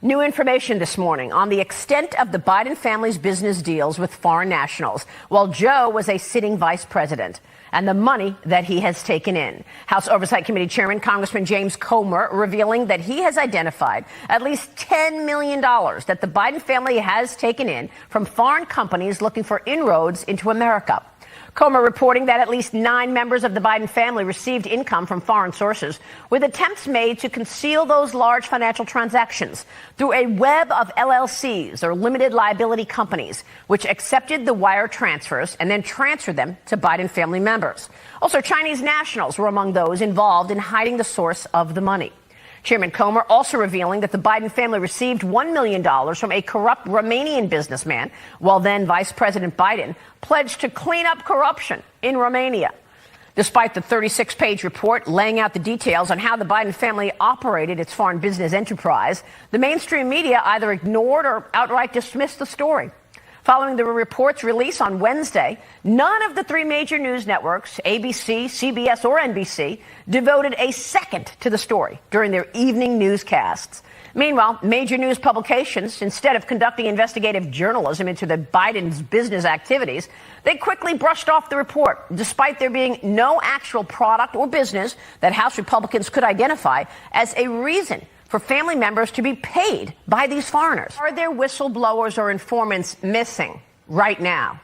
New information this morning on the extent of the Biden family's business deals with foreign nationals while Joe was a sitting vice president and the money that he has taken in. House Oversight Committee Chairman Congressman James Comer revealing that he has identified at least $10 million that the Biden family has taken in from foreign companies looking for inroads into America. Comer reporting that at least 9 members of the Biden family received income from foreign sources, with attempts made to conceal those large financial transactions through a web of LLCs, or limited liability companies, which accepted the wire transfers and then transferred them to Biden family members. Also, Chinese nationals were among those involved in hiding the source of the money. Chairman Comer also revealing that the Biden family received $1 million from a corrupt Romanian businessman, while then Vice President Biden pledged to clean up corruption in Romania. Despite the 36-page report laying out the details on how the Biden family operated its foreign business enterprise, the mainstream media either ignored or outright dismissed the story. Following the report's release on Wednesday, none of the 3 major news networks, ABC, CBS, or NBC, devoted a second to the story during their evening newscasts. Meanwhile, major news publications, instead of conducting investigative journalism into the Biden's business activities, they quickly brushed off the report, despite there being no actual product or business that House Republicans could identify as a reason for family members to be paid by these foreigners. Are there whistleblowers or informants missing right now?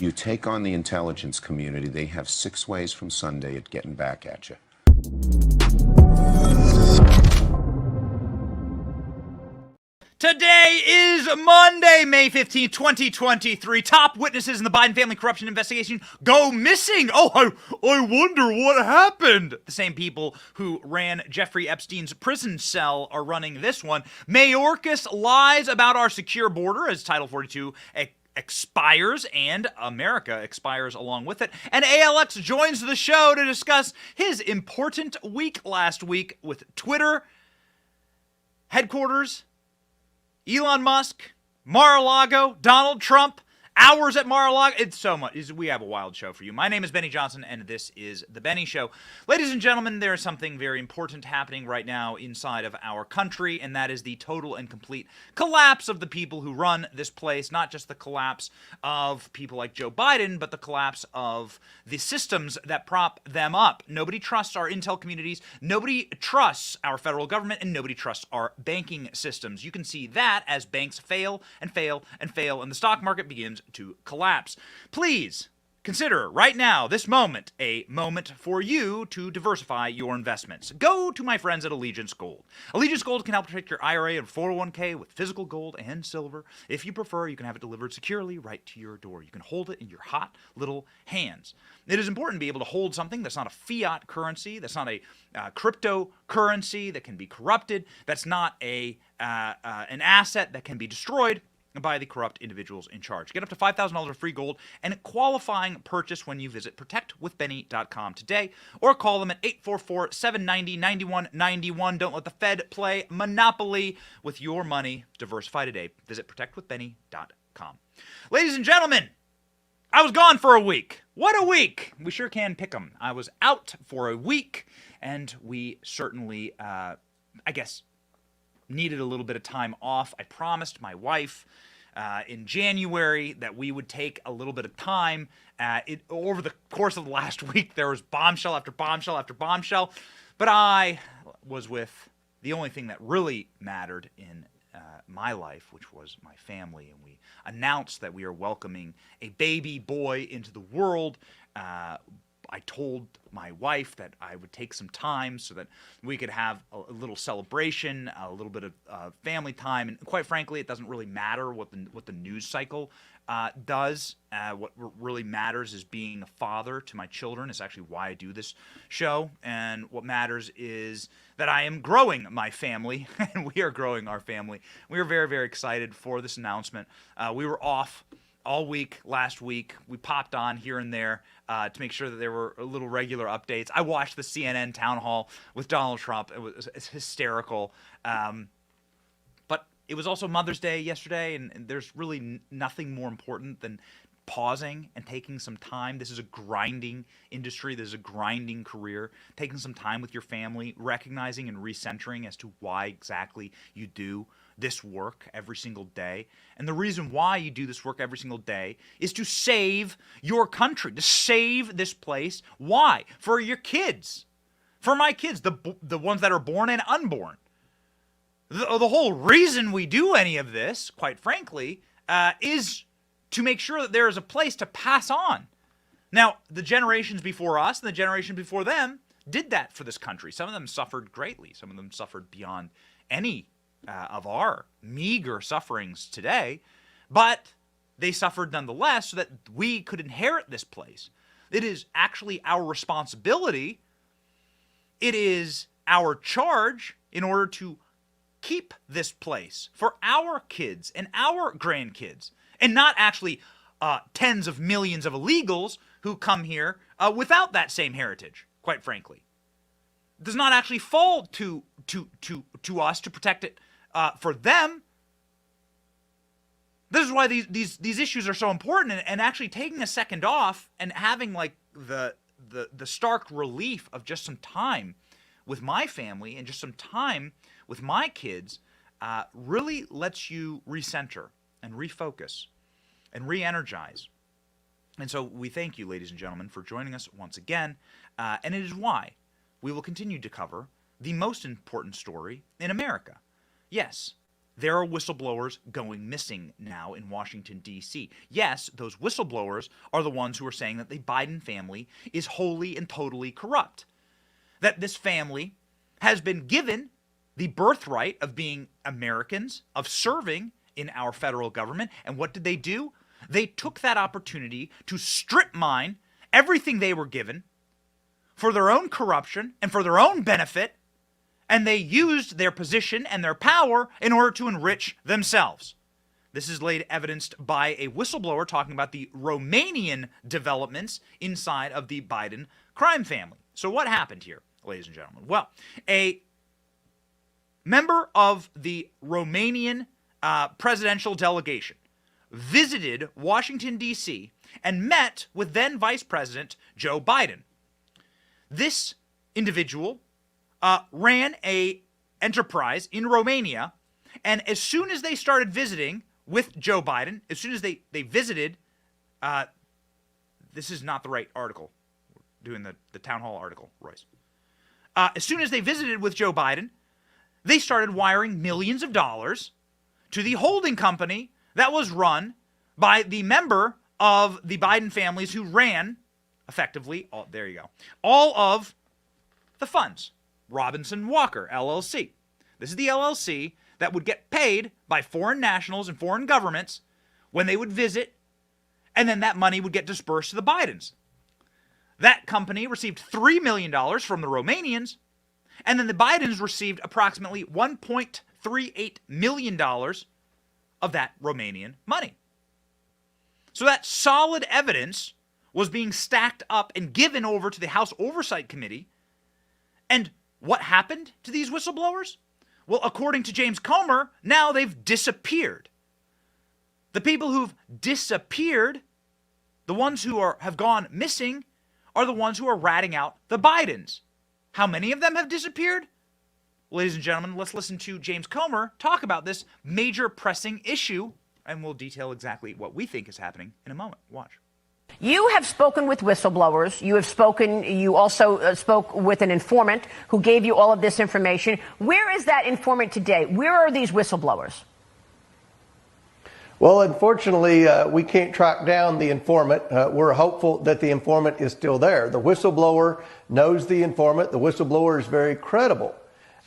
You take on the intelligence community, they have 6 ways from Sunday at getting back at you. Today is Monday, May 15th, 2023. Top witnesses in the Biden family corruption investigation go missing. Oh, I wonder what happened. The same people who ran Jeffrey Epstein's prison cell are running this one. Mayorkas lies about our secure border as Title 42 expires and America expires along with it. And ALX joins the show to discuss his important week last week with Twitter headquarters, Elon Musk, Mar-a-Lago, Donald Trump, hours at Mar-a-Lago. It's so much. We have a wild show for you. My name is Benny Johnson, and this is The Benny Show. Ladies and gentlemen, there is something very important happening right now inside of our country, and that is the total and complete collapse of the people who run this place. Not just the collapse of people like Joe Biden, but the collapse of the systems that prop them up. Nobody trusts our intel communities, nobody trusts our federal government, and nobody trusts our banking systems. You can see that as banks fail and fail and fail, and the stock market begins to collapse. Please consider right now, this moment, a moment for you to diversify your investments. Go to my friends at Allegiance Gold. Allegiance Gold can help protect your IRA and 401k with physical gold and silver. If you prefer, you can have it delivered securely right to your door. You can hold it in your hot little hands. It is important to be able to hold something that's not a fiat currency, that's not a cryptocurrency that can be corrupted, that's not an asset that can be destroyed by the corrupt individuals in charge. Get up to $5,000 of free gold and a qualifying purchase when you visit protectwithbenny.com today, or call them at 844-790-9191. Don't let the Fed play Monopoly with your money. Diversify today. Visit protectwithbenny.com. Ladies and gentlemen, I was gone for a week. What a week! We sure can pick 'em. I was out for a week, and we certainly, needed a little bit of time off. I promised my wife in January that we would take a little bit of time. Over the course of the last week, there was bombshell after bombshell after bombshell, but I was with the only thing that really mattered in my life, which was my family, and we announced that we are welcoming a baby boy into the world. I told my wife that I would take some time so that we could have a little celebration, a little bit of family time, and quite frankly, it doesn't really matter what the news cycle does. What really matters is being a father to my children. It's actually why I do this show, and what matters is that I am growing my family, and we are growing our family. We are very, very excited for this announcement. We were off all week last week. We popped on here and there to make sure that there were little regular updates. I watched the CNN town hall with Donald Trump. It's hysterical. But it was also Mother's Day yesterday, and there's really nothing more important than pausing and taking some time. This is a grinding industry. This is a grinding career. Taking some time with your family, recognizing and recentering as to why exactly you do this work every single day. And the reason why you do this work every single day is to save your country, to save this place. Why? For your kids. For my kids, the ones that are born and unborn. The whole reason we do any of this, quite frankly, is to make sure that there is a place to pass on. Now, the generations before us and the generation before them did that for this country. Some of them suffered greatly. Some of them suffered beyond any of our meager sufferings today, but they suffered nonetheless so that we could inherit this place. It is actually our responsibility. It is our charge in order to keep this place for our kids and our grandkids, and not actually tens of millions of illegals who come here without that same heritage, quite frankly. It does not actually fall to us to protect it for them. This is why these issues are so important, and actually taking a second off and having like the stark relief of just some time with my family and just some time with my kids really lets you recenter and refocus and re-energize. And so we thank you, ladies and gentlemen, for joining us once again, and it is why we will continue to cover the most important story in America. Yes, there are whistleblowers going missing now in Washington, D.C. Yes, those whistleblowers are the ones who are saying that the Biden family is wholly and totally corrupt. That this family has been given the birthright of being Americans, of serving in our federal government. And what did they do? They took that opportunity to strip mine everything they were given for their own corruption and for their own benefit, and they used their position and their power in order to enrich themselves. This is laid evidenced by a whistleblower talking about the Romanian developments inside of the Biden crime family. So what happened here, ladies and gentlemen? Well, a member of the Romanian presidential delegation visited Washington, D.C., and met with then Vice President Joe Biden. This individual ran a enterprise in Romania, and as soon as they started visiting with Joe Biden, as soon as they visited, this is not the right article, we're doing the town hall article, Royce. As soon as they visited with Joe Biden, they started wiring millions of dollars to the holding company that was run by the member of the Biden families who ran, effectively, there you go, all of the funds. Robinson Walker, LLC. This is the LLC that would get paid by foreign nationals and foreign governments when they would visit, and then that money would get dispersed to the Bidens. That company received $3 million from the Romanians, and then the Bidens received approximately $1.38 million of that Romanian money. So that solid evidence was being stacked up and given over to the House Oversight Committee. And what happened to these whistleblowers? Well, according to James Comer, now they've disappeared. The people who've disappeared, the ones who have gone missing, are the ones who are ratting out the Bidens. How many of them have disappeared? Ladies and gentlemen, let's listen to James Comer talk about this major pressing issue, and we'll detail exactly what we think is happening in a moment. Watch. You have spoken with whistleblowers. You also spoke with an informant who gave you all of this information. Where is that informant today? Where are these whistleblowers? Well, unfortunately, we can't track down the informant. We're hopeful that the informant is still there. The whistleblower knows the informant. The whistleblower is very credible.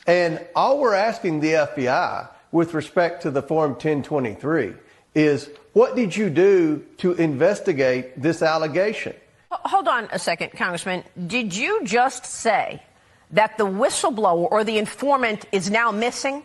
And all we're asking the FBI with respect to the Form 1023 is, what did you do to investigate this allegation? Hold on a second, Congressman. Did you just say that the whistleblower or the informant is now missing?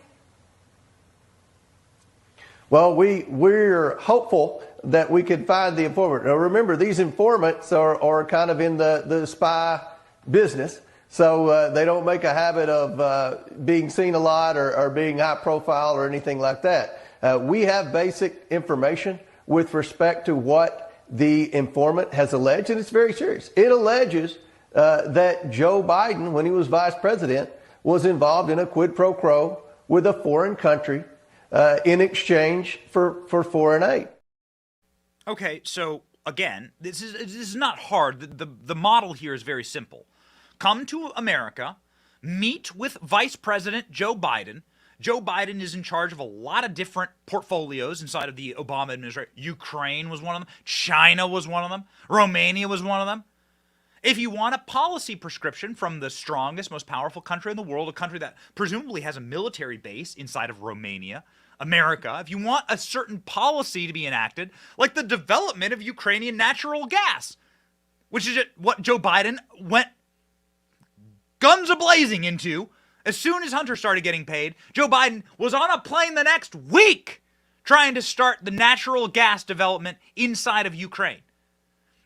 Well, we're hopeful that we can find the informant. Now, remember, these informants are kind of in the spy business, so they don't make a habit of being seen a lot or being high profile or anything like that. We have basic information with respect to what the informant has alleged, and it's very serious. It alleges that Joe Biden, when he was vice president, was involved in a quid pro quo with a foreign country in exchange for foreign aid. Okay, so again, this is not hard. The model here is very simple. Come to America, meet with Vice President Joe Biden. Joe Biden is in charge of a lot of different portfolios inside of the Obama administration. Ukraine was one of them. China was one of them. Romania was one of them. If you want a policy prescription from the strongest, most powerful country in the world, a country that presumably has a military base inside of Romania, America, if you want a certain policy to be enacted, like the development of Ukrainian natural gas, which is what Joe Biden went guns a-blazing into. As soon as Hunter started getting paid, Joe Biden was on a plane the next week trying to start the natural gas development inside of Ukraine.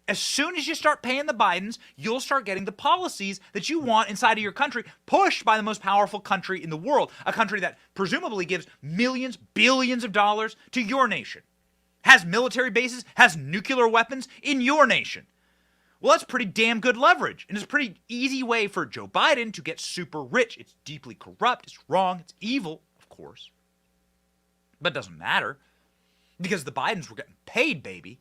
As soon as you start paying the Bidens, you'll start getting the policies that you want inside of your country, pushed by the most powerful country in the world, a country that presumably gives millions, billions of dollars to your nation, has military bases, has nuclear weapons in your nation. Well, that's pretty damn good leverage, and it's a pretty easy way for Joe Biden to get super rich. It's deeply corrupt, it's wrong, it's evil, of course. But it doesn't matter, because the Bidens were getting paid, baby.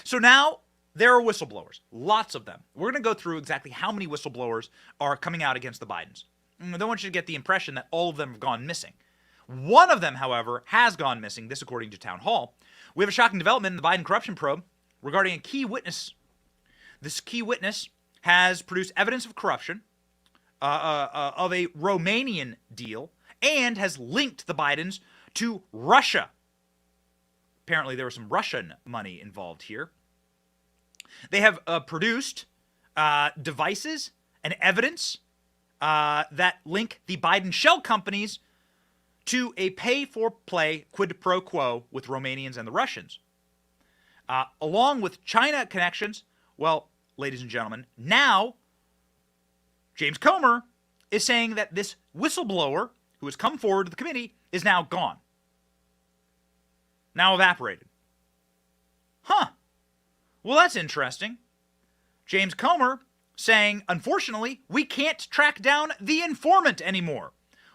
So now there are whistleblowers, lots of them. We're going to go through exactly how many whistleblowers are coming out against the Bidens. I don't want you to get the impression that all of them have gone missing. One of them, however, has gone missing, this according to Town Hall. We have a shocking development in the Biden corruption probe regarding a key witness. This key witness has produced evidence of corruption of a Romanian deal and has linked the Bidens to Russia. Apparently there was some Russian money involved here. They have produced devices and evidence that link the Biden shell companies to a pay-for-play quid pro quo with Romanians and the Russians. Along with China connections, well, ladies and gentlemen, now James Comer is saying that this whistleblower who has come forward to the committee is now gone. Now evaporated. Huh. Well, that's interesting. James Comer saying, unfortunately, we can't track down the informant anymore.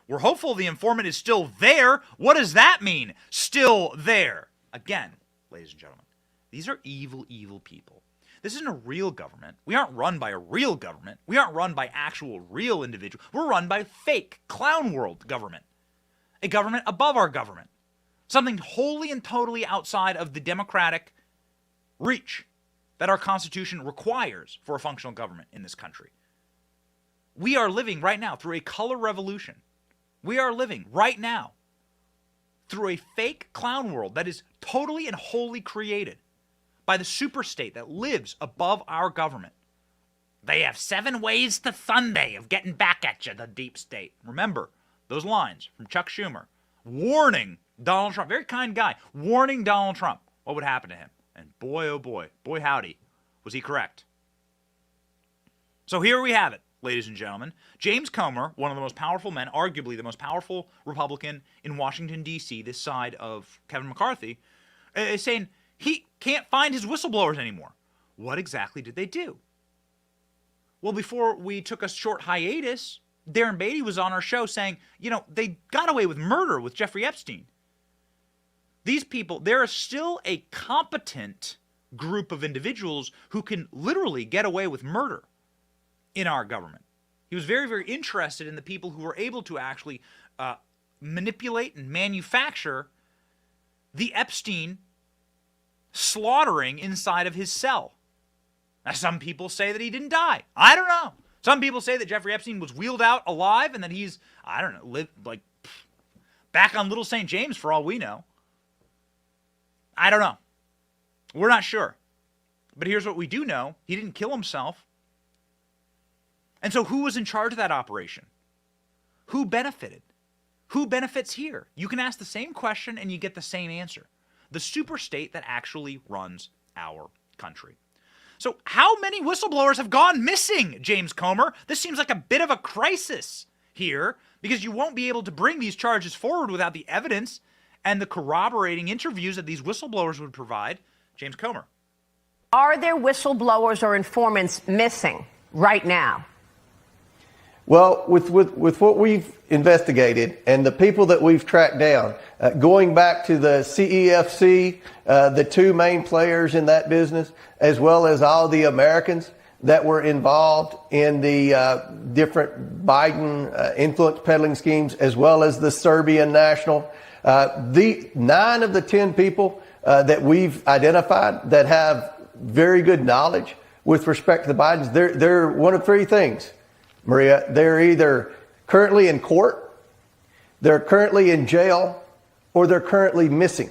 We're hopeful the informant is still there. What does that mean? Still there. Again, ladies and gentlemen, these are evil, evil people. This isn't a real government. We aren't run by a real government. We aren't run by actual real individuals. We're run by fake clown world government. A government above our government. Something wholly and totally outside of the democratic reach that our Constitution requires for a functional government in this country. We are living right now through a color revolution. We are living right now through a fake clown world that is totally and wholly created by the superstate that lives above our government. They have 7 ways to Sunday of getting back at you, the deep state. Remember those lines from Chuck Schumer warning Donald Trump, very kind guy, warning Donald Trump what would happen to him. And boy, oh boy, boy howdy, was he correct. So here we have it, ladies and gentlemen. James Comer, one of the most powerful men, arguably the most powerful Republican in Washington, D.C., this side of Kevin McCarthy, is saying he can't find his whistleblowers anymore. What exactly did they do? Well, before we took a short hiatus, Darren Beatty was on our show saying, they got away with murder with Jeffrey Epstein. These people, there is still a competent group of individuals who can literally get away with murder in our government. He was very, very interested in the people who were able to actually manipulate and manufacture the Epstein slaughtering inside of his cell. Now, some people say that he didn't die. I don't know. Some people say that Jeffrey Epstein was wheeled out alive and that he's, lived back on Little St. James for all we know. I don't know. We're not sure. But here's what we do know. He didn't kill himself. And so who was in charge of that operation? Who benefited? Who benefits here? You can ask the same question and you get the same answer. The superstate that actually runs our country. So how many whistleblowers have gone missing, James Comer? This seems like a bit of a crisis here because you won't be able to bring these charges forward without the evidence and the corroborating interviews that these whistleblowers would provide. James Comer. Are there whistleblowers or informants missing right now? Well, with what we've investigated and the people that we've tracked down, going back to the CEFC, the two main players in that business, as well as all the Americans that were involved in the different Biden influence peddling schemes, as well as the Serbian national, the 9 of the 10 people that we've identified that have very good knowledge with respect to the Bidens, they're one of 3 things. Maria, they're either currently in court, they're currently in jail, or they're currently missing.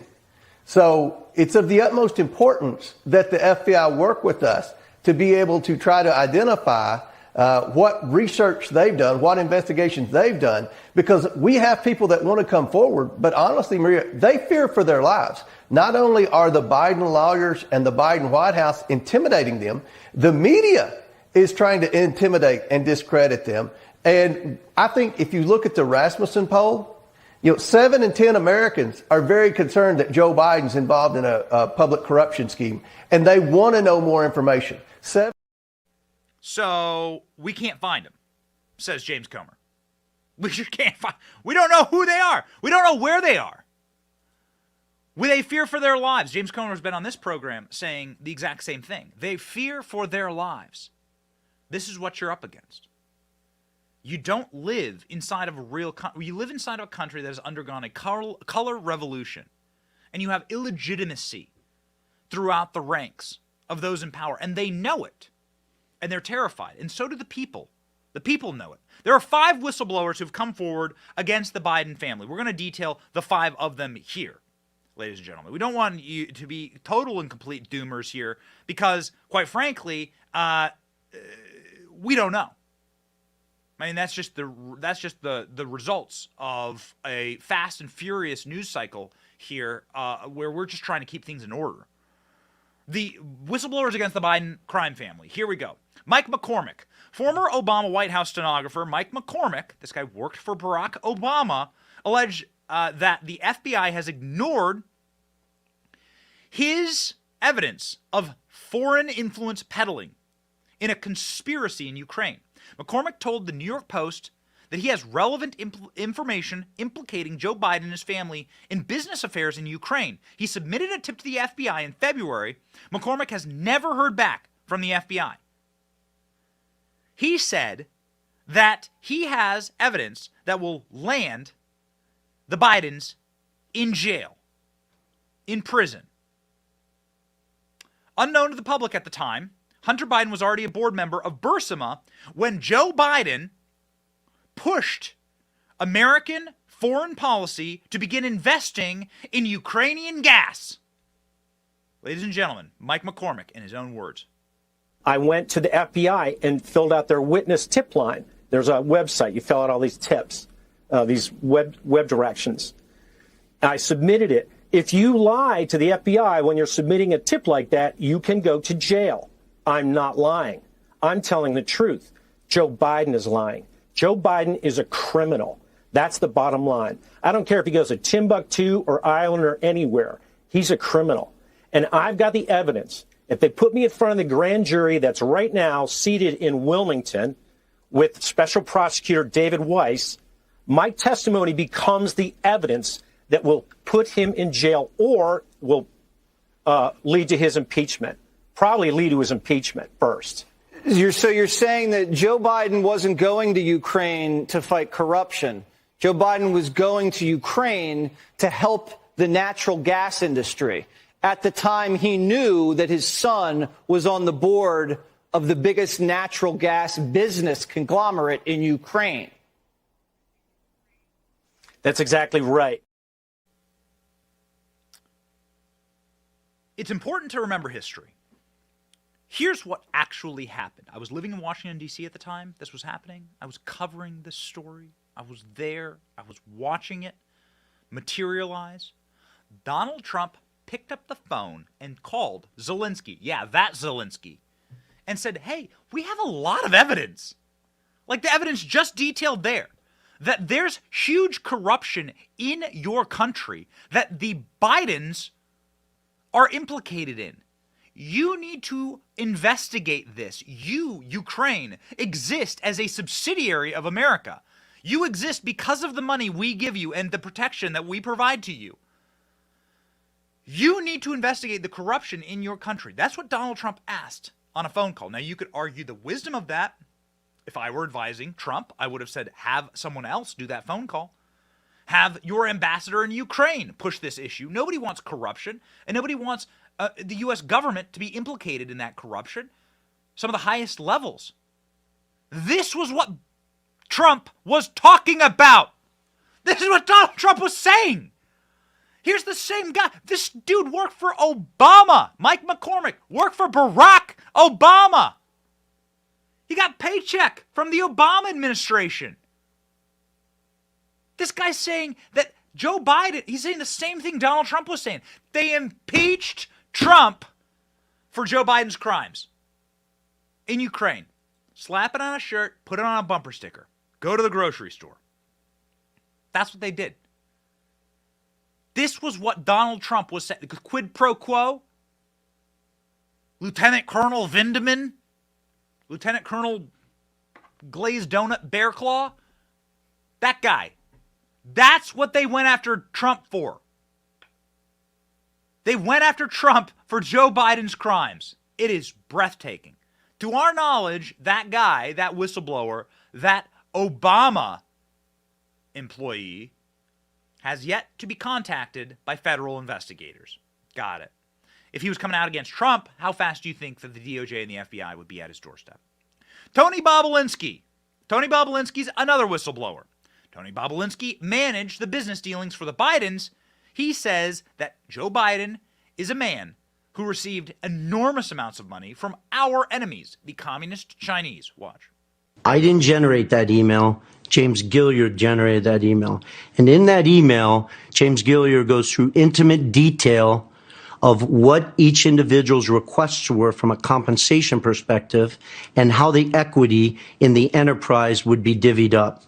So it's of the utmost importance that the FBI work with us to be able to try to identify what research they've done, what investigations they've done, because we have people that want to come forward, but honestly, Maria, they fear for their lives. Not only are the Biden lawyers and the Biden White House intimidating them, the media is trying to intimidate and discredit them. And I think if you look at the Rasmussen poll, 7 in 10 Americans are very concerned that Joe Biden's involved in a public corruption scheme, and they want to know more information. So we can't find him, says James Comer. We just can't find. We don't know who they are. We don't know where they are. They fear for their lives. James Comer has been on this program saying the exact same thing. They fear for their lives. This is what you're up against. You don't live inside of a real country. You live inside of a country that has undergone a color revolution, and you have illegitimacy throughout the ranks of those in power, and they know it, and they're terrified, and so do the people. The people know it. There are 5 whistleblowers who've come forward against the Biden family. We're going to detail the 5 of them here, ladies and gentlemen. We don't want you to be total and complete doomers here because, quite frankly, we don't know. I mean, that's just the results of a fast and furious news cycle here, where we're just trying to keep things in order. The whistleblowers against the Biden crime family. Here we go. Mike McCormick, former Obama White House stenographer. Mike McCormick, this guy worked for Barack Obama, alleged that the FBI has ignored his evidence of foreign influence peddling in a conspiracy in Ukraine. McCormick told the New York Post that he has relevant information implicating Joe Biden and his family in business affairs in Ukraine. He submitted a tip to the FBI in February. McCormick has never heard back from the FBI. He said that he has evidence that will land the Bidens in jail, in prison. Unknown to the public at the time, Hunter Biden was already a board member of Burisma when Joe Biden pushed American foreign policy to begin investing in Ukrainian gas. Ladies and gentlemen, Mike McCormick in his own words. I went to the FBI and filled out their witness tip line. There's a website. You fill out all these tips, these web directions. I submitted it. If you lie to the FBI when you're submitting a tip like that, you can go to jail. I'm not lying. I'm telling the truth. Joe Biden is lying. Joe Biden is a criminal. That's the bottom line. I don't care if he goes to Timbuktu or Ireland or anywhere. He's a criminal. And I've got the evidence. If they put me in front of the grand jury that's right now seated in Wilmington with Special Prosecutor David Weiss, my testimony becomes the evidence that will put him in jail or will lead to his impeachment. Probably lead to his impeachment first. So you're saying that Joe Biden wasn't going to Ukraine to fight corruption. Joe Biden was going to Ukraine to help the natural gas industry. At the time, he knew that his son was on the board of the biggest natural gas business conglomerate in Ukraine. That's exactly right. It's important to remember history. Here's what actually happened. I was living in Washington, D.C. at the time this was happening. I was covering this story. I was there. I was watching it materialize. Donald Trump picked up the phone and called Zelensky. Yeah, that Zelensky. And said, hey, we have a lot of evidence. Like the evidence just detailed there. That there's huge corruption in your country that the Bidens are implicated in. You need to investigate this. You, Ukraine, exist as a subsidiary of America. You exist because of the money we give you and the protection that we provide to you. You need to investigate the corruption in your country. That's what Donald Trump asked on a phone call. Now, you could argue the wisdom of that. If I were advising Trump, I would have said, have someone else do that phone call. Have your ambassador in Ukraine push this issue. Nobody wants corruption, and nobody wants the U.S. government to be implicated in that corruption. Some of the highest levels. This was what Trump was talking about. This is what Donald Trump was saying. Here's the same guy. This dude worked for Obama. Mike McCormick worked for Barack Obama. He got paycheck from the Obama administration. This guy's saying that Joe Biden, he's saying the same thing Donald Trump was saying. They impeached Trump for Joe Biden's crimes in Ukraine. Slap it on a shirt, put it on a bumper sticker. Go to the grocery store. That's what they did. This was what Donald Trump was saying. Quid pro quo. Lieutenant Colonel Vindeman. Lieutenant Colonel Glazed Donut Bearclaw. That guy. That's what they went after Trump for. They went after Trump for Joe Biden's crimes. It is breathtaking. To our knowledge, that guy, that whistleblower, that Obama employee has yet to be contacted by federal investigators. Got it. If he was coming out against Trump, how fast do you think that the DOJ and the FBI would be at his doorstep? Tony Bobulinski. Tony Bobulinski's another whistleblower. Tony Bobulinski managed the business dealings for the Bidens. He says that Joe Biden is a man who received enormous amounts of money from our enemies, the communist Chinese. Watch. I didn't generate that email. James Gilliard generated that email. And in that email, James Gilliard goes through intimate detail of what each individual's requests were from a compensation perspective and how the equity in the enterprise would be divvied up.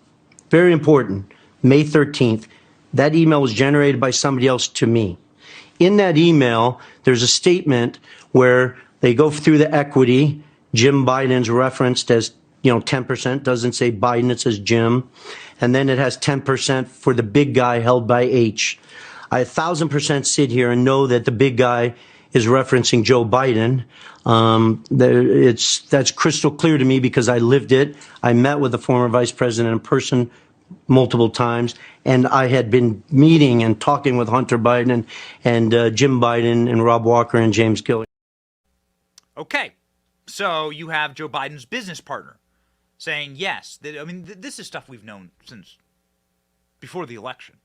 Very important. May 13th, that email was generated by somebody else to me. In that email, there's a statement where they go through the equity. Jim Biden's referenced as 10%, doesn't say Biden, it says Jim. And then it has 10% for the big guy held by H. I 1,000% sit here and know that the big guy is referencing Joe Biden. That's crystal clear to me because I lived it. I met with the former vice president in person multiple times, and I had been meeting and talking with Hunter Biden and Jim Biden and Rob Walker and James Gilliard. Okay, so you have Joe Biden's business partner saying yes. This is stuff we've known since before the election.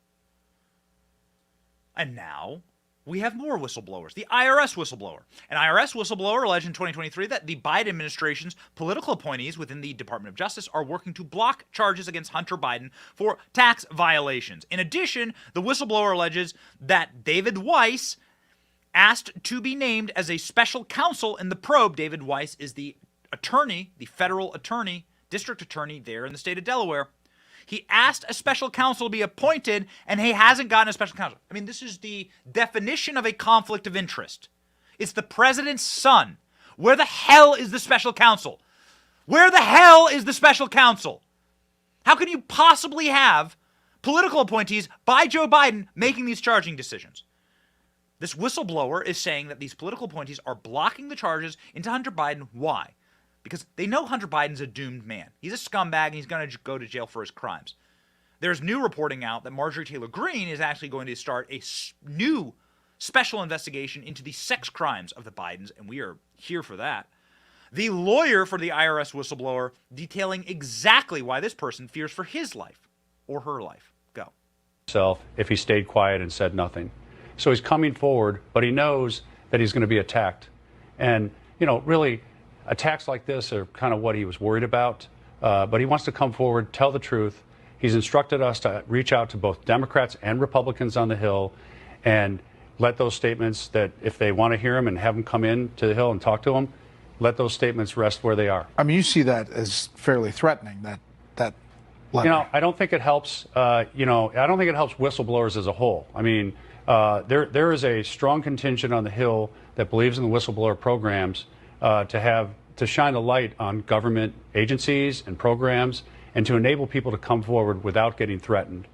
And now we have more whistleblowers. The IRS whistleblower. An IRS whistleblower alleged in 2023 that the Biden administration's political appointees within the Department of Justice are working to block charges against Hunter Biden for tax violations. In addition, the whistleblower alleges that David Weiss asked to be named as a special counsel in the probe. David Weiss is the attorney, the federal attorney, district attorney there in the state of Delaware. He asked a special counsel to be appointed, and he hasn't gotten a special counsel. This is the definition of a conflict of interest. It's the president's son. Where the hell is the special counsel? Where the hell is the special counsel? How can you possibly have political appointees by Joe Biden making these charging decisions? This whistleblower is saying that these political appointees are blocking the charges into Hunter Biden. Why? Because they know Hunter Biden's a doomed man. He's a scumbag, and he's going to go to jail for his crimes. There's new reporting out that Marjorie Taylor Greene is actually going to start a new special investigation into the sex crimes of the Bidens, and we are here for that. The lawyer for the IRS whistleblower detailing exactly why this person fears for his life or her life. Go. If he stayed quiet and said nothing. So he's coming forward, but he knows that he's going to be attacked. And, really, attacks like this are kind of what he was worried about, but he wants to come forward, tell the truth. He's instructed us to reach out to both Democrats and Republicans on the Hill and let those statements that if they want to hear him and have him come in to the Hill and talk to him, let those statements rest where they are. You see that as fairly threatening, that letter. I don't think it helps, I don't think it helps whistleblowers as a whole. there is a strong contingent on the Hill that believes in the whistleblower programs to shine a light on government agencies and programs and to enable people to come forward without getting threatened.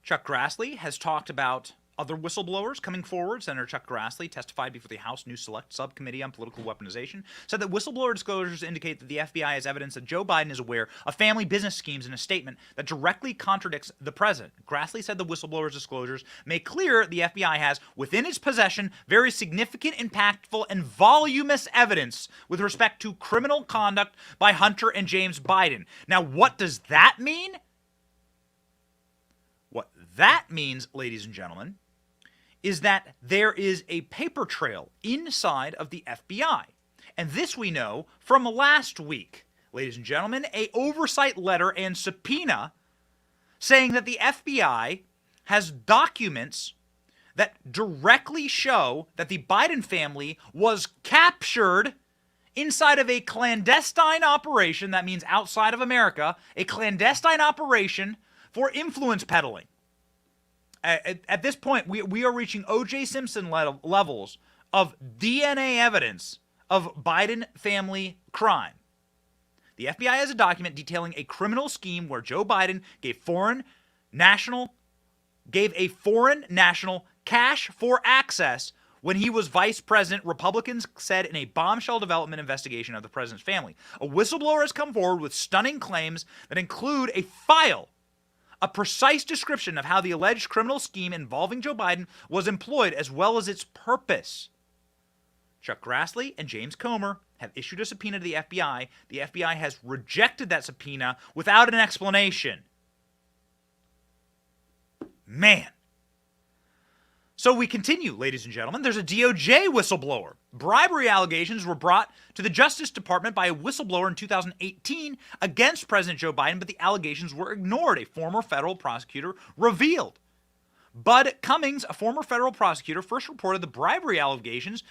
Chuck Grassley has talked about other whistleblowers coming forward. Senator Chuck Grassley testified before the House News Select Subcommittee on Political Weaponization, said that whistleblower disclosures indicate that the FBI has evidence that Joe Biden is aware of family business schemes in a statement that directly contradicts the president. Grassley said the whistleblower's disclosures make clear the FBI has within its possession very significant, impactful, and voluminous evidence with respect to criminal conduct by Hunter and James Biden. Now, what does that mean? What that means, ladies and gentlemen, is that there is a paper trail inside of the FBI. And this we know from last week, ladies and gentlemen, an oversight letter and subpoena saying that the FBI has documents that directly show that the Biden family was captured inside of a clandestine operation, that means outside of America, a clandestine operation for influence peddling. At this point, we are reaching O.J. Simpson levels of DNA evidence of Biden family crime. The FBI has a document detailing a criminal scheme where Joe Biden gave a foreign national cash for access when he was vice president, Republicans said in a bombshell development investigation of the president's family. A whistleblower has come forward with stunning claims that include a precise description of how the alleged criminal scheme involving Joe Biden was employed, as well as its purpose. Chuck Grassley and James Comer have issued a subpoena to the FBI. The FBI has rejected that subpoena without an explanation. Man. So we continue, ladies and gentlemen. There's a DOJ whistleblower. Bribery allegations were brought to the Justice Department by a whistleblower in 2018 against President Joe Biden, but the allegations were ignored, a former federal prosecutor revealed. Bud Cummings, a former federal prosecutor, first reported the bribery allegations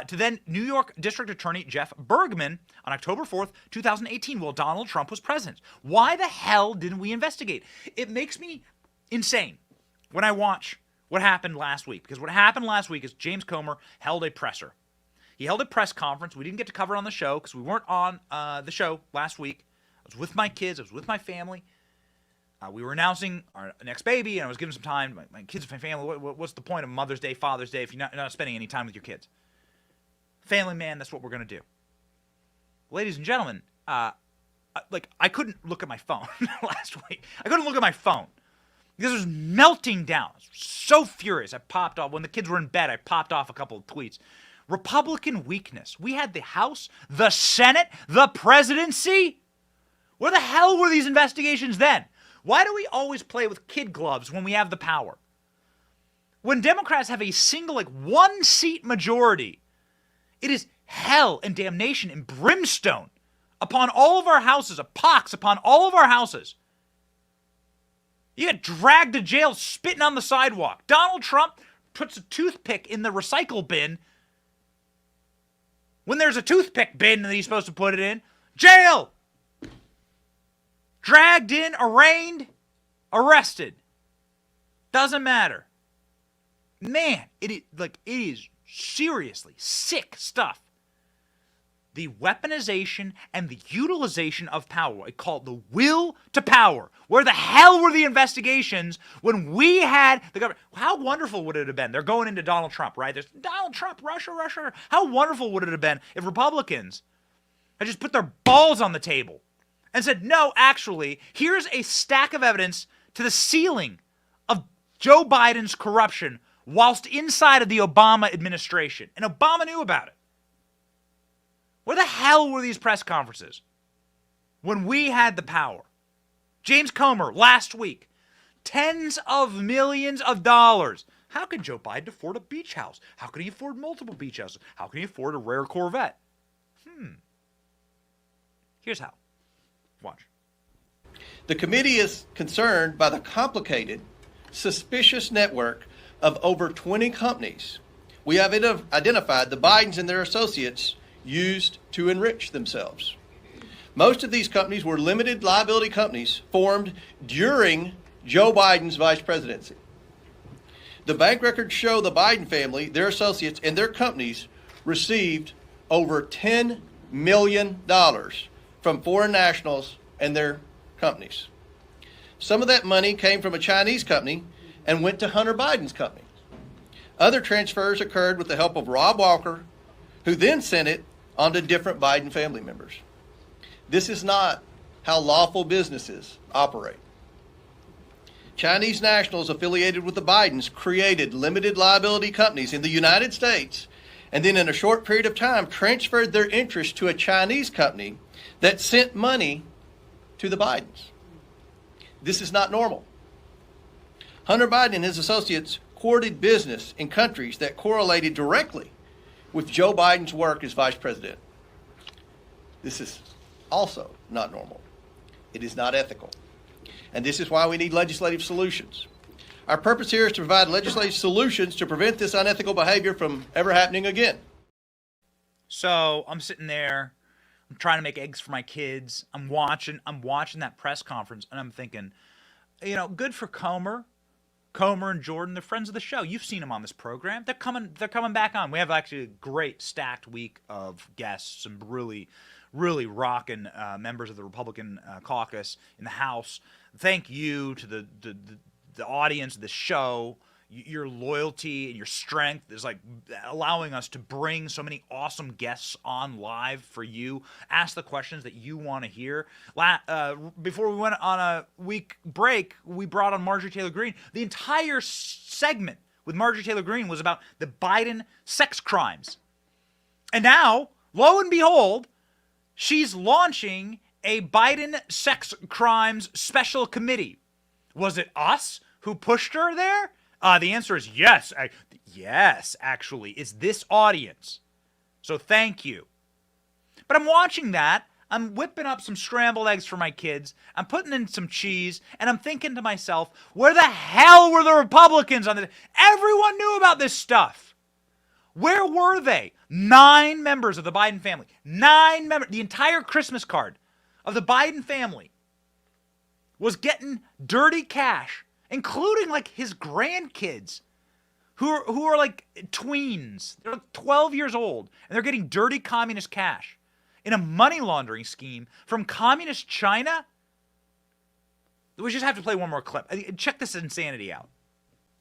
to then New York District Attorney Jeff Bergman on October 4th, 2018, while Donald Trump was president. Why the hell didn't we investigate? It makes me insane when I watch what happened last week, because what happened last week is James Comer held a presser. He held a press conference. We didn't get to cover it on the show because we weren't on the show last week. I was with my kids. I was with my family. We were announcing our next baby, and I was giving some time to my kids and my family. What's the point of Mother's Day, Father's Day if you're not spending any time with your kids? Family man, that's what we're going to do. Ladies and gentlemen, I couldn't look at my phone last week. I couldn't look at my phone. Because it was melting down. I was so furious. I popped off. When the kids were in bed, I popped off a couple of tweets. Republican weakness. We had the House, the Senate, the presidency. Where the hell were these investigations then? Why do we always play with kid gloves when we have the power? When Democrats have a single, one-seat majority, it is hell and damnation and brimstone upon all of our houses, a pox upon all of our houses. You get dragged to jail spitting on the sidewalk. Donald Trump puts a toothpick in the recycle bin when there's a toothpick bin that he's supposed to put it in. Jail! Dragged in, arraigned, arrested. Doesn't matter. Man, it is seriously sick stuff. The weaponization and the utilization of power. I call it the will to power. Where the hell were the investigations when we had the government? How wonderful would it have been? They're going into Donald Trump, right? There's Donald Trump, Russia. How wonderful would it have been if Republicans had just put their balls on the table and said, no, actually, here's a stack of evidence to the ceiling of Joe Biden's corruption whilst inside of the Obama administration. And Obama knew about it. Where the hell were these press conferences when we had the power? James Comer, last week, tens of millions of dollars. How can Joe Biden afford a beach house? How can he afford multiple beach houses? How can he afford a rare Corvette? Here's how. Watch. The committee is concerned by the complicated, suspicious network of over 20 companies we have identified the Bidens and their associates used to enrich themselves. Most of these companies were limited liability companies formed during Joe Biden's vice presidency. The bank records show the Biden family, their associates, and their companies received over $10 million from foreign nationals and their companies. Some of that money came from a Chinese company and went to Hunter Biden's company. Other transfers occurred with the help of Rob Walker, who then sent it on to different Biden family members. This is not how lawful businesses operate. Chinese nationals affiliated with the Bidens created limited liability companies in the United States and then in a short period of time transferred their interest to a Chinese company that sent money to the Bidens. This is not normal. Hunter Biden and his associates courted business in countries that correlated directly with Joe Biden's work as vice president. This is also not normal. It is not ethical. And this is why we need legislative solutions. Our purpose here is to provide legislative solutions to prevent this unethical behavior from ever happening again. So I'm sitting there, I'm trying to make eggs for my kids. I'm watching that press conference, and I'm thinking, you know, good for Comer and Jordan. They're friends of the show. You've seen them on this program. They're coming back on. We have actually a great stacked week of guests, some really rocking members of the Republican caucus in the House. Thank you to the audience of the show. Your loyalty and your strength is like allowing us to bring so many awesome guests on live for you. Ask the questions that you want to hear. Before we went on a week break, we brought on Marjorie Taylor Greene. The entire segment with Marjorie Taylor Greene was about the Biden sex crimes. And now, lo and behold, she's launching a Biden sex crimes special committee. Was it us who pushed her there? The answer is yes. Yes, actually. It's this audience. So thank you. But I'm watching that. I'm whipping up some scrambled eggs for my kids. I'm putting in some cheese. And I'm thinking to myself, where the hell were the Republicans on this? Everyone knew about this stuff. Where were they? 9 members of the Biden family. 9 members. The entire Christmas card of the Biden family was getting dirty cash, including like his grandkids who are like tweens. They're like 12 years old, and they're getting dirty communist cash in a money laundering scheme from communist China. We just have to play one more clip. Check this insanity out.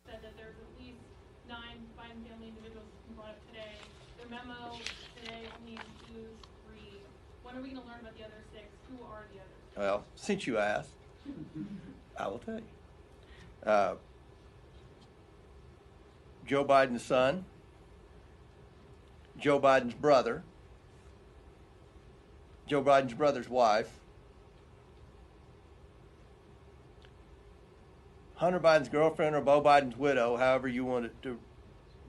Said that there's at least 9 Biden family individuals brought up today. Their memo today only includes 3. When are we going to learn about the other 6? Who are the others? Well, since you asked, I will tell you. Joe Biden's son, Joe Biden's brother, Joe Biden's brother's wife, Hunter Biden's girlfriend or Beau Biden's widow, however you wanted to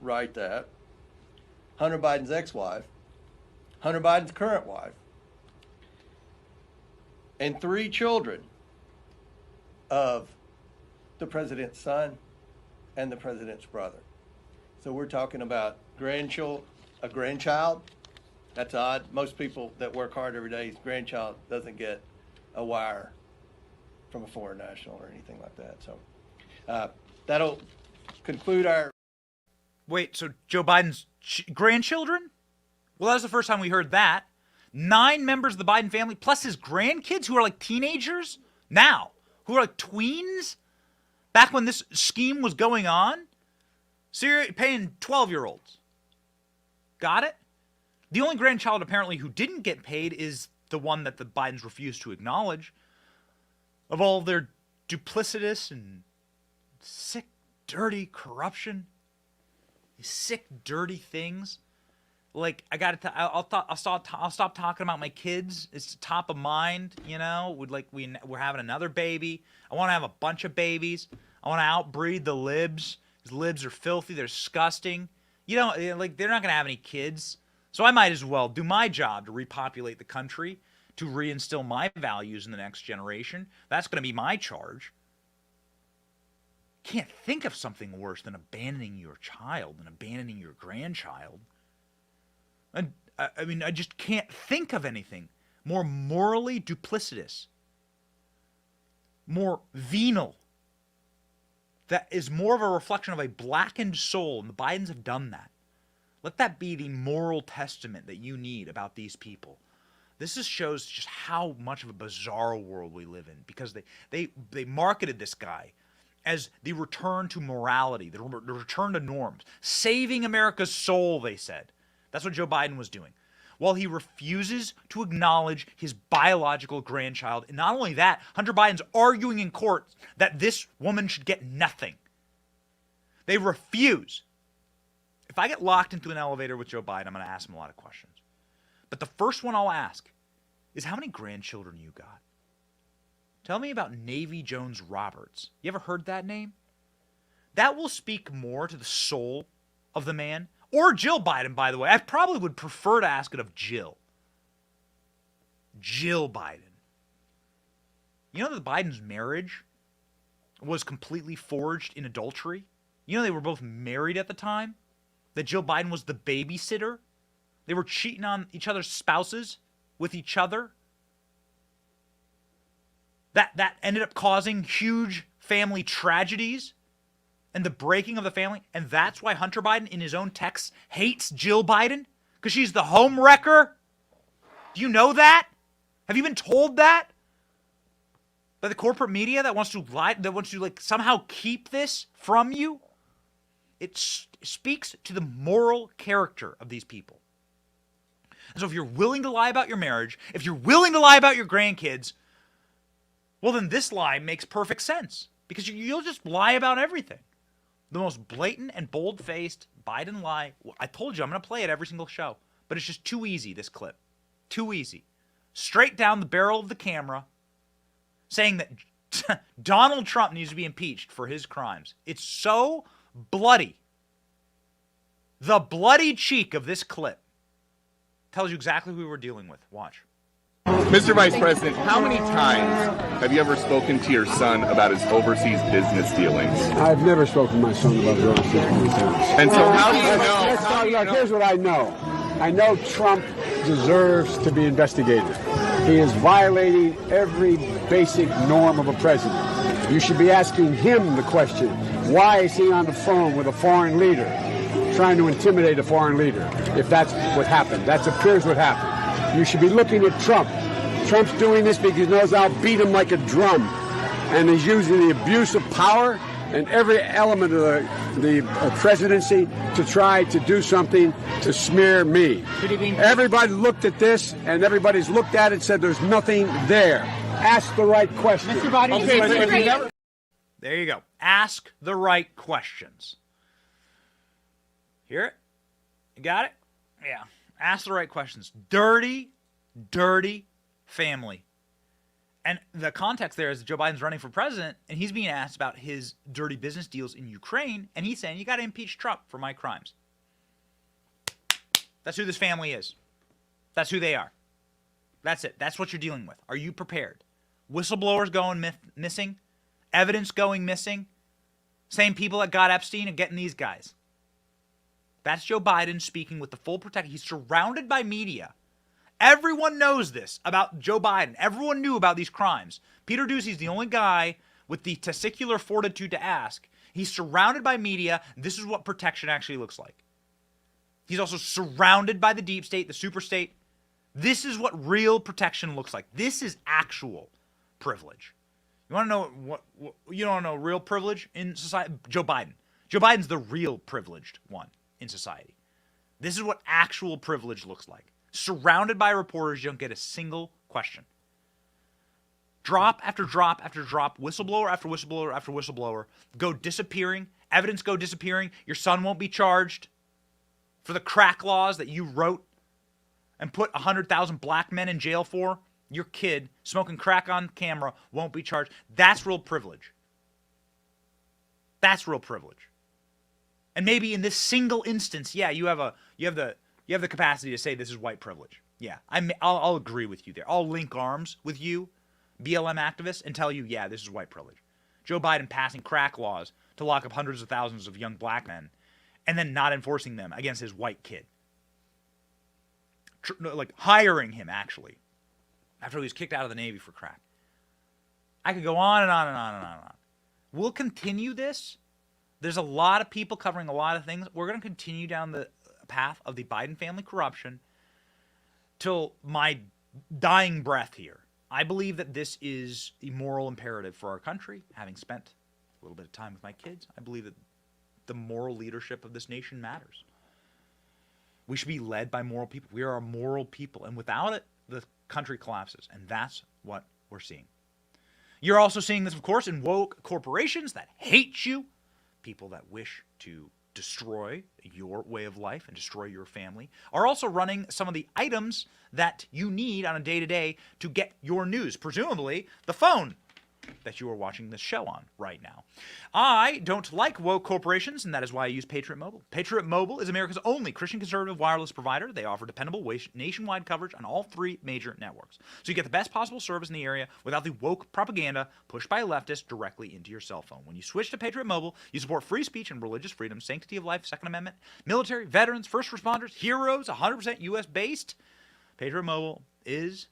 write that, Hunter Biden's ex-wife, Hunter Biden's current wife, and 3 children of the president's son and the president's brother. So we're talking about a grandchild. That's odd. Most people that work hard every day's grandchild doesn't get a wire from a foreign national or anything like that. So that'll conclude our... Wait, so Joe Biden's grandchildren? Well, that was the first time we heard that. 9 members of the Biden family, plus his grandkids who are like teenagers now, who are like tweens, back when this scheme was going on. So you're paying 12-year-olds. Got it? The only grandchild apparently who didn't get paid is the one that the Bidens refused to acknowledge. Of all their duplicitous and sick, dirty corruption, these sick, dirty things. Like, I'll stop talking about my kids. It's top of mind, you know. We're having another baby. I want to have a bunch of babies. I want to outbreed the libs. These libs are filthy. They're disgusting. You know, like, they're not going to have any kids. So I might as well do my job to repopulate the country, to reinstill my values in the next generation. That's going to be my charge. Can't think of something worse than abandoning your child and abandoning your grandchild. And I mean, I just can't think of anything more morally duplicitous, more venal that is more of a reflection of a blackened soul, and the Bidens have done that. Let that be the moral testament that you need about these people. This just shows just how much of a bizarre world we live in, because they marketed this guy as the return to morality, the return to norms, saving America's soul, they said. That's what Joe Biden was doing. While he refuses to acknowledge his biological grandchild. And not only that, Hunter Biden's arguing in court that this woman should get nothing. They refuse. If I get locked into an elevator with Joe Biden, I'm going to ask him a lot of questions. But the first one I'll ask is, how many grandchildren you got? Tell me about Navy Jones Roberts. You ever heard that name? That will speak more to the soul of the man. Or Jill Biden, by the way. I probably would prefer to ask it of Jill. Jill Biden. You know that Biden's marriage was completely forged in adultery? You know they were both married at the time? That Jill Biden was the babysitter? They were cheating on each other's spouses with each other? That ended up causing huge family tragedies and the breaking of the family. And that's why Hunter Biden, in his own texts, hates Jill Biden? Because she's the home wrecker? Do you know that? Have you been told that? By the corporate media that wants to lie, that wants to like somehow keep this from you? It speaks to the moral character of these people. And so if you're willing to lie about your marriage, if you're willing to lie about your grandkids, well, then this lie makes perfect sense, because you'll just lie about everything. The most blatant and bold-faced Biden lie. I told you I'm going to play it every single show, but it's just too easy, this clip. Too easy. Straight down the barrel of the camera, saying that Donald Trump needs to be impeached for his crimes. It's so bloody. The bloody cheek of this clip tells you exactly who we're dealing with. Watch. Mr. Vice President, how many times have you ever spoken to your son about his overseas business dealings? I've never spoken to my son about his overseas business dealings. And so how do you know? Here's what I know. I know Trump deserves to be investigated. He is violating every basic norm of a president. You should be asking him the question, why is he on the phone with a foreign leader, trying to intimidate a foreign leader, if that's what happened? That appears what happened. You should be looking at Trump. Trump's doing this because he knows I'll beat him like a drum. And he's using the abuse of power and every element of the presidency to try to do something to smear me. Everybody looked at this, and everybody's looked at it and said there's nothing there. Ask the right questions. There you go. Ask the right questions. Hear it? You got it? Yeah. Ask the right questions. Dirty, dirty family. And the context there is Joe Biden's running for president, and he's being asked about his dirty business deals in Ukraine, and he's saying, you got to impeach Trump for my crimes. That's who this family is. That's who they are. That's it. That's what you're dealing with. Are you prepared? Whistleblowers going missing. Evidence going missing. Same people that got Epstein and getting these guys. That's Joe Biden speaking with the full protection. He's surrounded by media. Everyone knows this about Joe Biden. Everyone knew about these crimes. Peter Doocy's the only guy with the testicular fortitude to ask. He's surrounded by media. This is what protection actually looks like. He's also surrounded by the deep state, the super state. This is what real protection looks like. This is actual privilege. You want to know what you don't know real privilege in society? Joe Biden. Joe Biden's the real privileged one in society. This is what actual privilege looks like. Surrounded by reporters, you don't get a single question. Drop after drop after drop, whistleblower after whistleblower after whistleblower, go disappearing, evidence go disappearing. Your son won't be charged for the crack laws that you wrote and put 100,000 black men in jail for. Your kid smoking crack on camera won't be charged. That's real privilege. That's real privilege. And maybe in this single instance, yeah, you have the capacity to say this is white privilege. Yeah, I'll agree with you there. I'll link arms with you, BLM activists, and tell you, yeah, this is white privilege. Joe Biden passing crack laws to lock up hundreds of thousands of young black men and then not enforcing them against his white kid. Like hiring him, actually, after he was kicked out of the Navy for crack. I could go on and on and on and on and on. We'll continue this. There's a lot of people covering a lot of things. We're going to continue down the path of the Biden family corruption till my dying breath here. I believe that this is a moral imperative for our country. Having spent a little bit of time with my kids, I believe that the moral leadership of this nation matters. We should be led by moral people. We are a moral people, and without it, the country collapses, and that's what we're seeing. You're also seeing this, of course, in woke corporations that hate you, people that wish to destroy your way of life and destroy your family, are also running some of the items that you need on a day-to-day to get your news, presumably the phone that you are watching this show on right now. I don't like woke corporations, and that is why I use Patriot Mobile. Patriot Mobile is America's only Christian conservative wireless provider. They offer dependable nationwide coverage on all 3 major networks. So you get the best possible service in the area without the woke propaganda pushed by leftists directly into your cell phone. When you switch to Patriot Mobile, you support free speech and religious freedom, sanctity of life, Second Amendment, military, veterans, first responders, heroes, 100% U.S. based. Patriot Mobile is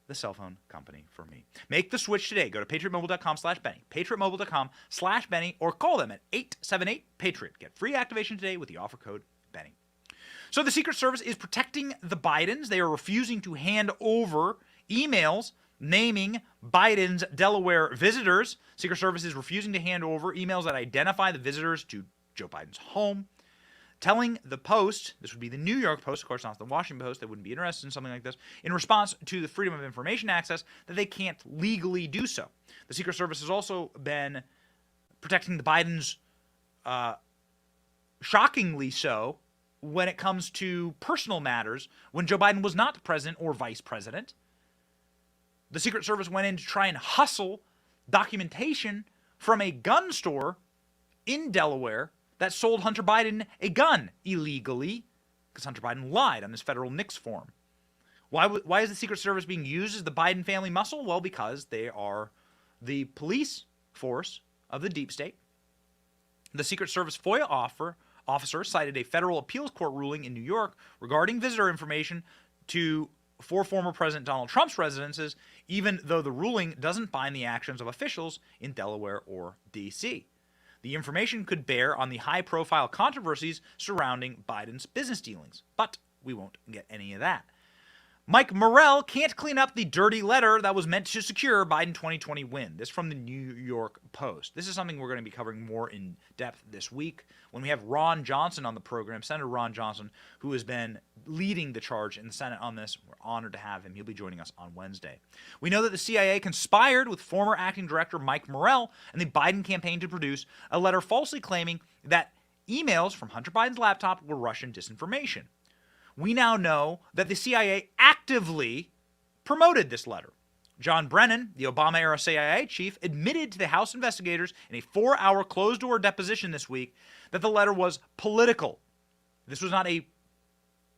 the cell phone company for me. Make the switch today. Go to patriotmobile.com/Benny, patriotmobile.com/Benny, or call them at 878-PATRIOT. Get free activation today with the offer code Benny. So the Secret Service is protecting the Bidens. They are refusing to hand over emails naming Biden's Delaware visitors. Secret Service is refusing to hand over emails that identify the visitors to Joe Biden's home, telling the Post, this would be the New York Post, of course not the Washington Post, they wouldn't be interested in something like this, in response to the Freedom of Information access, that they can't legally do so. The Secret Service has also been protecting the Bidens, shockingly so, when it comes to personal matters, when Joe Biden was not president or vice president. The Secret Service went in to try and hustle documentation from a gun store in Delaware that sold Hunter Biden a gun illegally, because Hunter Biden lied on his federal NICS form. Why is the Secret Service being used as the Biden family muscle? Well, because they are the police force of the deep state. The Secret Service FOIA officer cited a federal appeals court ruling in New York regarding visitor information for former President Donald Trump's residences, even though the ruling doesn't bind the actions of officials in Delaware or D.C. The information could bear on the high-profile controversies surrounding Biden's business dealings, but we won't get any of that. Mike Morrell can't clean up the dirty letter that was meant to secure Biden 2020 win. This from the New York Post. This is something we're going to be covering more in depth this week when we have Ron Johnson on the program, Senator Ron Johnson, who has been leading the charge in the Senate on this. We're honored to have him. He'll be joining us on Wednesday. We know that the CIA conspired with former acting director Mike Morrell and the Biden campaign to produce a letter falsely claiming that emails from Hunter Biden's laptop were Russian disinformation. We now know that the CIA actively promoted this letter. John Brennan, the Obama-era CIA chief, admitted to the House investigators in a 4-hour closed-door deposition this week that the letter was political. This was not a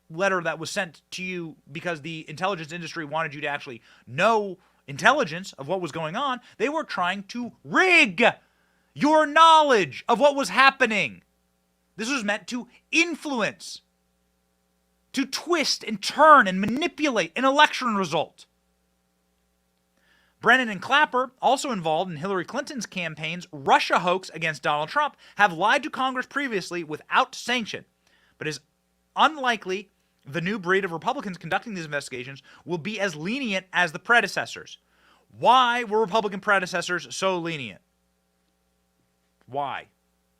letter that was sent to you because the intelligence industry wanted you to actually know intelligence of what was going on. They were trying to rig your knowledge of what was happening. This was meant to influence, to twist and turn and manipulate an election result. Brennan and Clapper, also involved in Hillary Clinton's campaign's Russia hoax against Donald Trump, have lied to Congress previously without sanction, but it is unlikely the new breed of Republicans conducting these investigations will be as lenient as the predecessors. Why were Republican predecessors so lenient? Why?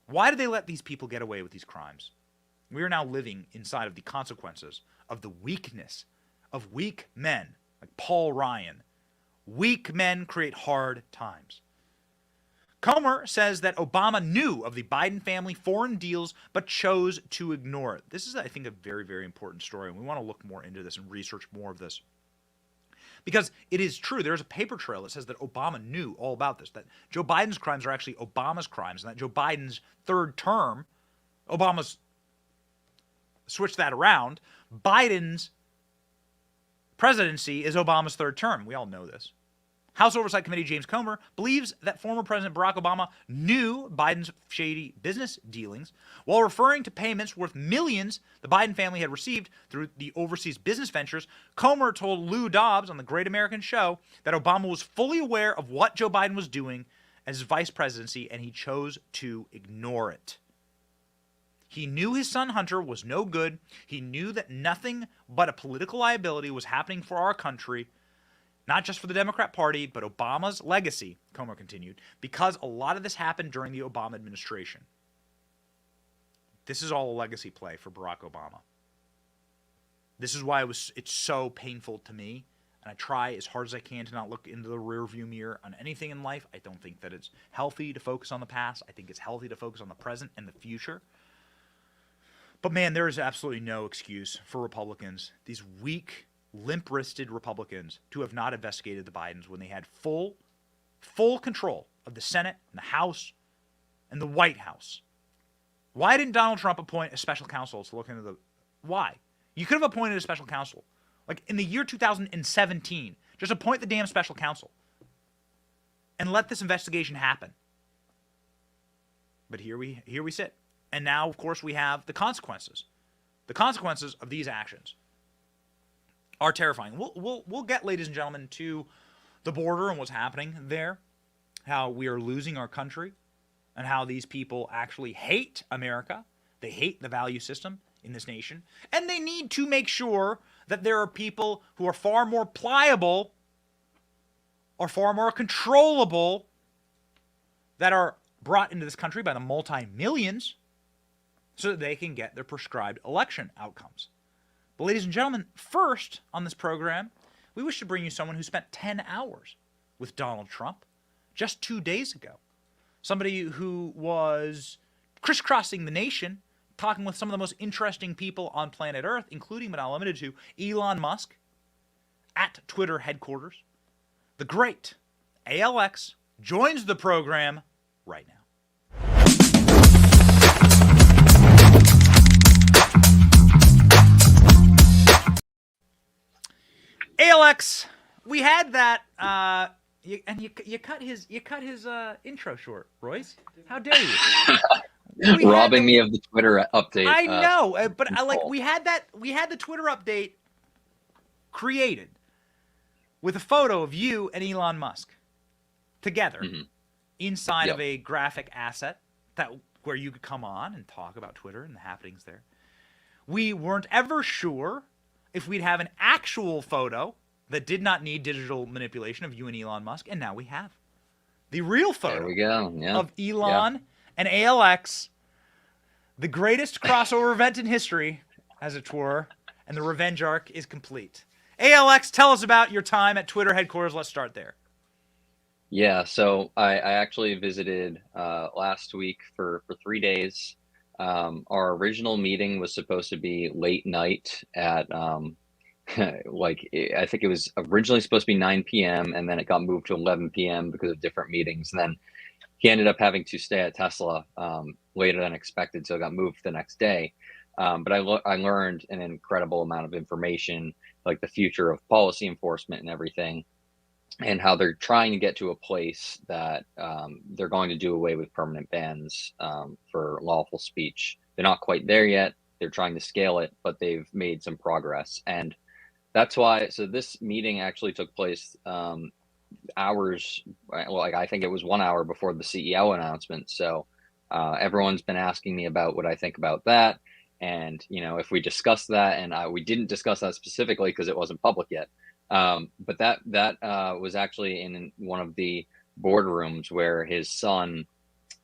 Why did they let these people get away with these crimes? We are now living inside of the consequences of the weakness of weak men like Paul Ryan. Weak men create hard times. Comer says that Obama knew of the Biden family foreign deals but chose to ignore it. This is, I think, a very, very important story, and we want to look more into this and research more of this. Because it is true, there's a paper trail that says that Obama knew all about this, that Joe Biden's crimes are actually Obama's crimes, and that Joe Biden's third term, Obama's switched that around. Biden's presidency is Obama's third term. We all know this. House Oversight Committee James Comer believes that former President Barack Obama knew Biden's shady business dealings. While referring to payments worth millions the Biden family had received through the overseas business ventures, Comer told Lou Dobbs on the Great American Show that Obama was fully aware of what Joe Biden was doing as his vice presidency, and he chose to ignore it. He knew his son Hunter was no good. He knew that nothing but a political liability was happening for our country, not just for the Democrat Party, but Obama's legacy, Comer continued, because a lot of this happened during the Obama administration. This is all a legacy play for Barack Obama. This is why it's so painful to me, and I try as hard as I can to not look into the rearview mirror on anything in life. I don't think that it's healthy to focus on the past. I think it's healthy to focus on the present and the future. But man, there is absolutely no excuse for Republicans, these weak, limp-wristed Republicans, to have not investigated the Bidens when they had full control of the Senate and the House and the White House. Why didn't Donald Trump appoint a special counsel to look into the... Why? You could have appointed a special counsel. Like in the year 2017, just appoint the damn special counsel and let this investigation happen. But here we sit. And now, of course, we have the consequences. The consequences of these actions are terrifying. We'll get, ladies and gentlemen, to the border and what's happening there, how we are losing our country, and how these people actually hate America. They hate the value system in this nation. And they need to make sure that there are people who are far more pliable or far more controllable that are brought into this country by the multi-millions so that they can get their prescribed election outcomes. But ladies and gentlemen, first on this program, we wish to bring you someone who spent 10 hours with Donald Trump just 2 days ago. Somebody who was crisscrossing the nation, talking with some of the most interesting people on planet Earth, including but not limited to Elon Musk at Twitter headquarters. The great ALX joins the program right now. ALX, we had that, you cut his intro short, Royce. How dare you? Robbing me of the Twitter update. I know, but we had the Twitter update created with a photo of you and Elon Musk together inside of a graphic asset where you could come on and talk about Twitter and the happenings there. We weren't ever sure if we'd have an actual photo that did not need digital manipulation of you and Elon Musk, and now we have the real photo there we go. Yeah. of Elon and ALX, the greatest crossover event in history, as it were, and the revenge arc is complete. ALX, tell us about your time at Twitter headquarters. Let's start there. Yeah, so I actually visited last week for 3 days. Our original meeting was supposed to be late night at I think it was originally supposed to be 9 p.m. and then it got moved to 11 p.m. because of different meetings. And then he ended up having to stay at Tesla later than expected, so it got moved the next day. But I learned an incredible amount of information, like the future of policy enforcement and everything, and how they're trying to get to a place that they're going to do away with permanent bans for lawful speech. They're not quite there yet. They're trying to scale it, but they've made some progress. And that's why, so this meeting actually took place hours, like I think it was 1 hour before the CEO announcement. So everyone's been asking me about what I think about that. And, if we discuss that, and we didn't discuss that specifically because it wasn't public yet. But that was actually in one of the boardrooms where his son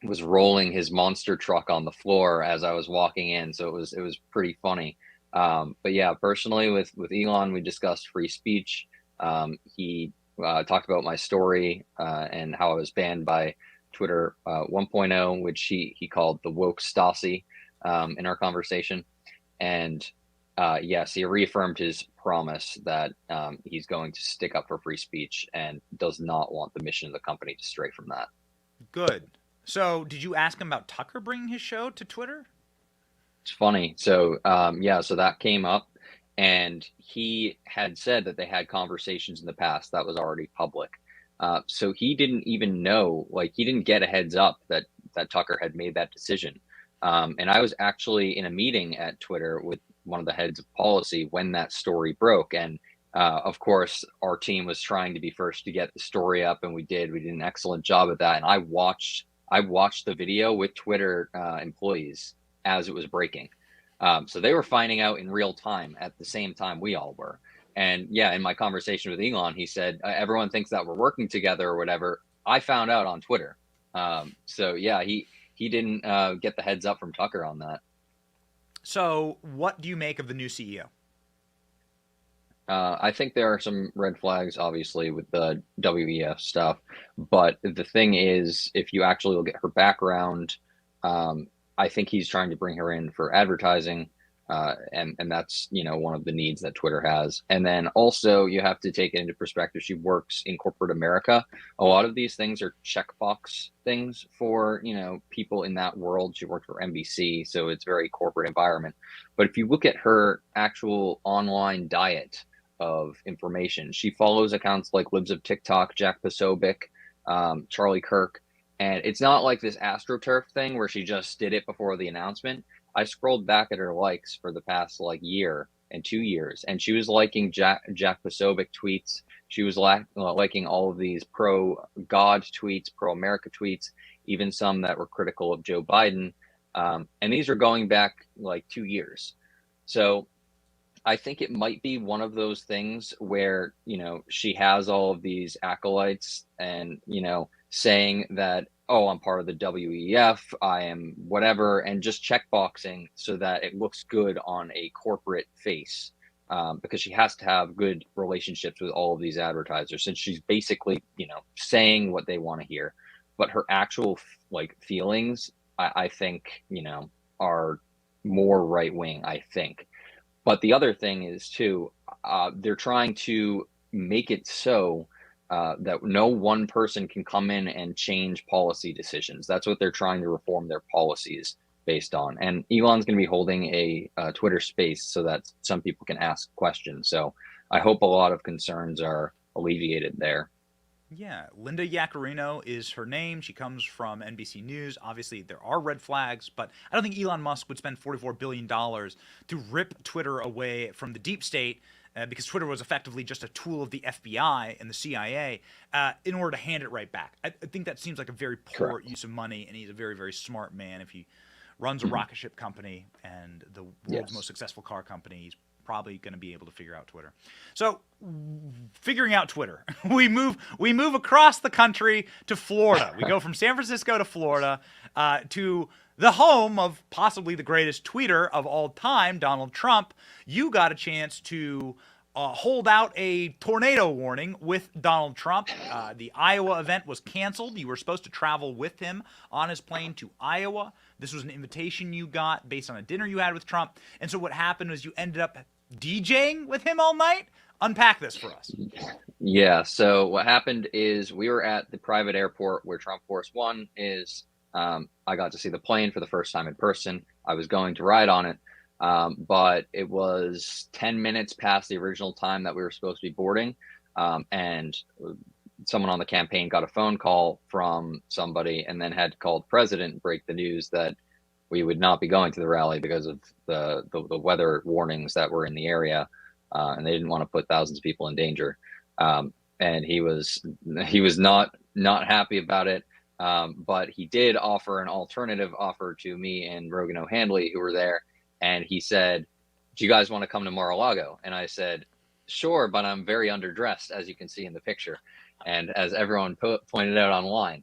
was rolling his monster truck on the floor as I was walking in. So it was pretty funny. But yeah, personally with Elon, we discussed free speech. He talked about my story and how I was banned by Twitter 1.0, which he called the woke Stasi in our conversation. And yes, he reaffirmed his promise that he's going to stick up for free speech and does not want the mission of the company to stray from that. Good. So did you ask him about Tucker bringing his show to Twitter? It's funny. So so that came up, and he had said that they had conversations in the past that was already public. So he didn't even know, he didn't get a heads up that Tucker had made that decision. And I was actually in a meeting at Twitter with one of the heads of policy when that story broke, and Of course, our team was trying to be first to get the story up, and we did. We did an excellent job at that. And I watched the video with Twitter employees as it was breaking. So they were finding out in real time at the same time we all were. And yeah, in my conversation with Elon, he said, everyone thinks that we're working together or whatever. I found out on Twitter. So yeah, he didn't get the heads up from Tucker on that. So what do you make of the new CEO? I think there are some red flags, obviously, with the WEF stuff. But the thing is, if you actually look at her background, I think he's trying to bring her in for advertising. And that's, one of the needs that Twitter has. And then also you have to take it into perspective. She works in corporate America. A lot of these things are checkbox things for, people in that world. She worked for NBC, so it's very corporate environment. But if you look at her actual online diet of information, she follows accounts like Libs of TikTok, Jack Posobiec, Charlie Kirk. And it's not like this AstroTurf thing where she just did it before the announcement. I scrolled back at her likes for the past year and 2 years, and she was liking Jack Posobiec tweets. She was liking all of these pro-God tweets, pro-America tweets, even some that were critical of Joe Biden. And these are going back 2 years. So I think it might be one of those things where, she has all of these acolytes and, saying that, oh, I'm part of the WEF, I am whatever, and just checkboxing so that it looks good on a corporate face, because she has to have good relationships with all of these advertisers, since she's basically, saying what they want to hear. But her actual feelings, I think, are more right wing, I think. But the other thing is too, they're trying to make it so that no one person can come in and change policy decisions. That's what they're trying to reform their policies based on. And Elon's going to be holding a Twitter space so that some people can ask questions. So I hope a lot of concerns are alleviated there. Yeah, Linda Yaccarino is her name. She comes from NBC News. Obviously, there are red flags, but I don't think Elon Musk would spend $44 billion to rip Twitter away from the deep state, because Twitter was effectively just a tool of the FBI and the CIA, in order to hand it right back. I think that seems like a very poor use of money, and he's a very, very smart man. If he runs a rocket ship company and the world's most successful car company, he's probably going to be able to figure out Twitter. So, figuring out Twitter, we move across the country to Florida. We go from San Francisco to Florida, to the home of possibly the greatest tweeter of all time, Donald Trump. You got a chance to hold out a tornado warning with Donald Trump. The Iowa event was canceled. You were supposed to travel with him on his plane to Iowa. This was an invitation you got based on a dinner you had with Trump. And so what happened was you ended up DJing with him all night. Unpack this for us. Yeah, so what happened is we were at the private airport where Trump Force One is. I got to see the plane for the first time in person. I was going to ride on it, but it was 10 minutes past the original time that we were supposed to be boarding, and someone on the campaign got a phone call from somebody and then had called the president and break the news that we would not be going to the rally because of the weather warnings that were in the area, and they didn't want to put thousands of people in danger. And he was not happy about it. But he did offer an alternative offer to me and Rogan O'Handley, who were there. And he said, do you guys want to come to Mar-a-Lago? And I said, sure, but I'm very underdressed, as you can see in the picture. And as everyone pointed out online.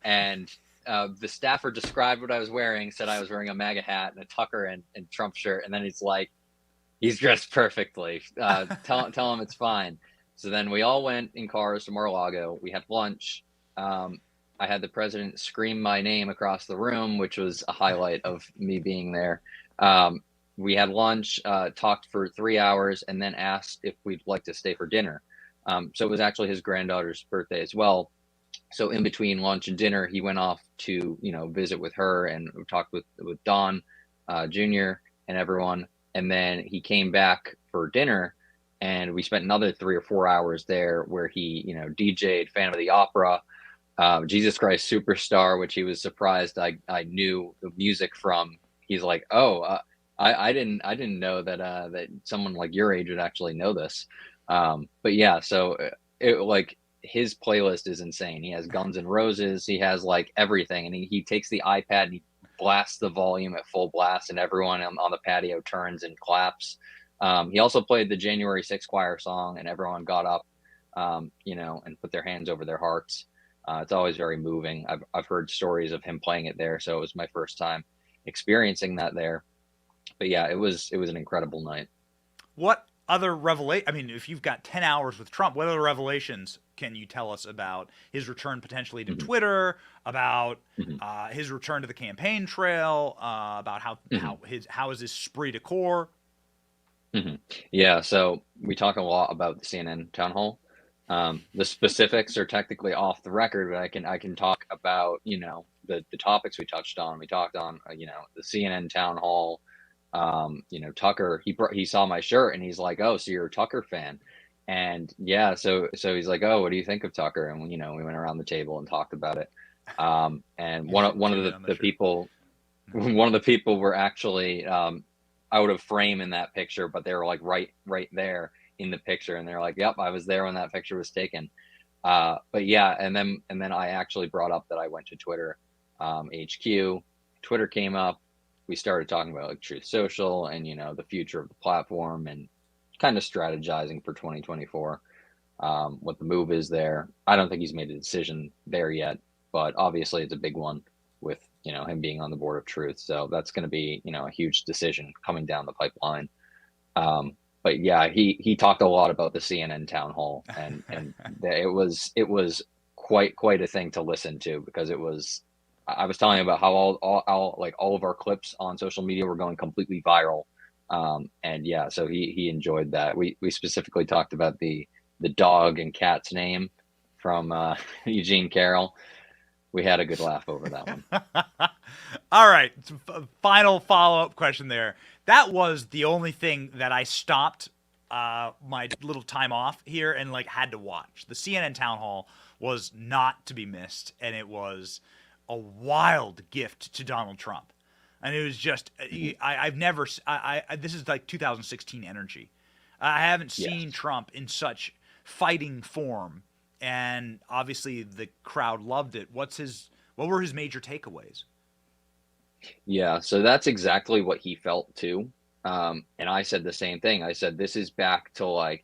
And the staffer described what I was wearing, said I was wearing a MAGA hat and a Tucker and Trump shirt. And then he's like, he's dressed perfectly. Tell him it's fine. So then we all went in cars to Mar-a-Lago. We had lunch. I had the president scream my name across the room, which was a highlight of me being there. We had lunch, talked for 3 hours, and then asked if we'd like to stay for dinner. So it was actually his granddaughter's birthday as well. So in between lunch and dinner, he went off to, visit with her and talked with Don Jr. and everyone. And then he came back for dinner, and we spent another 3 or 4 hours there where he, DJ'd Phantom of the Opera, Jesus Christ Superstar, which he was surprised I knew the music from. He's like, I didn't know that that someone like your age would actually know this. But yeah, so it like his playlist is insane. He has Guns N' Roses, he has like everything, and he takes the iPad and he blasts the volume at full blast, and everyone on the patio turns and claps. He also played the January 6th choir song, and everyone got up, and put their hands over their hearts. It's always very moving. I've heard stories of him playing it there, so it was my first time experiencing that there. But yeah, it was an incredible night. What other revelation? I mean, if you've got 10 hours with Trump, what other revelations can you tell us about his return potentially to Twitter, about his return to the campaign trail, about how is his spree de corps? Yeah, so we talk a lot about the CNN town hall. The specifics are technically off the record, but I can talk about the topics we touched on. We talked on the CNN town hall. Tucker, he saw my shirt and he's like, "Oh, so you're a Tucker fan?" And yeah, so he's like, "Oh, what do you think of Tucker?" And we went around the table and talked about it. And one of the people, one of the people were actually out of frame in that picture, but they were like right there in the picture, and they're like, "Yep, I was there when that picture was taken." But yeah, and then I actually brought up that I went to Twitter HQ. Twitter came up. We started talking about like Truth Social and the future of the platform and kind of strategizing for 2024. What the move is there. I don't think he's made a decision there yet, but obviously it's a big one with him being on the board of Truth. So that's going to be a huge decision coming down the pipeline. But yeah, he talked a lot about the CNN town hall, and it was quite a thing to listen to, because I was telling you about how all of our clips on social media were going completely viral. And yeah, so he enjoyed that. We specifically talked about the dog and cat's name from Eugene Carroll. We had a good laugh over that one. All right. Final follow-up question there. That was the only thing that I stopped my little time off here and had to watch. The CNN town hall was not to be missed, and it was a wild gift to Donald Trump. And it was just, I've never, this is like 2016 energy. I haven't seen Trump in such fighting form, and obviously the crowd loved it. What were his major takeaways? Yeah, so that's exactly what he felt too. And I said the same thing. I said, this is back to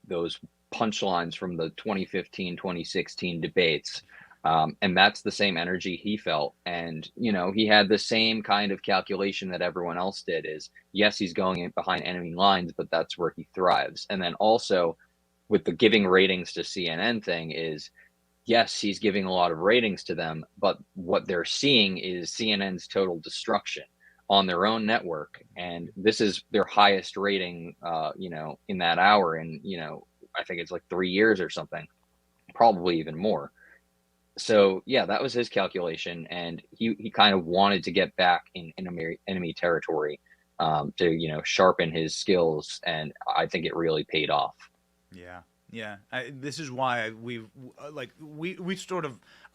those punchlines from the 2015, 2016 debates. And that's the same energy he felt. And, he had the same kind of calculation that everyone else did is, yes, he's going in behind enemy lines, but that's where he thrives. And then also with the giving ratings to CNN thing is, yes, he's giving a lot of ratings to them, but what they're seeing is CNN's total destruction on their own network. And this is their highest rating, in that hour. And, I think it's like 3 years or something, probably even more. So yeah, that was his calculation, and he kind of wanted to get back in enemy territory to sharpen his skills, and I think it really paid off. Yeah. This is why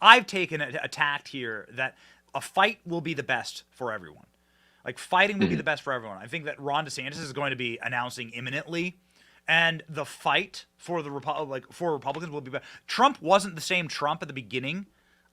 I've taken a tact here that a fight will be the best for everyone. Fighting will be the best for everyone. I think that Ron DeSantis is going to be announcing imminently. And the fight for for Republicans will be better. Trump wasn't the same Trump at the beginning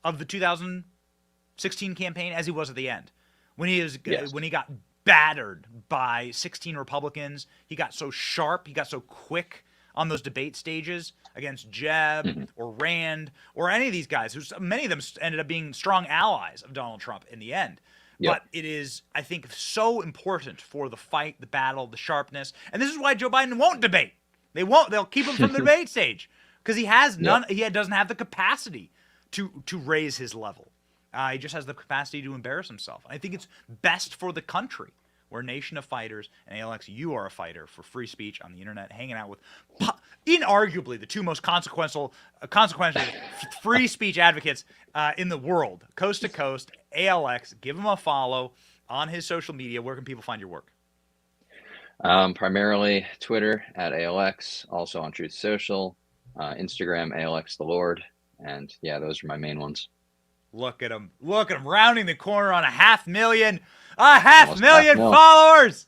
of the 2016 campaign as he was at the end. When he got battered by 16 Republicans, he got so sharp, he got so quick on those debate stages against Jeb or Rand or any of these guys, who many of them ended up being strong allies of Donald Trump in the end. Yep. But it is, I think, so important for the fight, the battle, the sharpness. And this is why Joe Biden won't debate. They won't. They'll keep him from the debate stage because he has none. He doesn't have the capacity to raise his level. He just has the capacity to embarrass himself. I think it's best for the country. We're a nation of fighters. And Alex, you are a fighter for free speech on the internet, hanging out with inarguably the two most consequential free speech advocates in the world, coast to coast. ALX, give him a follow on his social media. Where can people find your work? Primarily Twitter at ALX, also on Truth Social, Instagram ALX the Lord, and yeah, those are my main ones. Look at him. Look at him rounding the corner on 500,000. A half million mil. followers.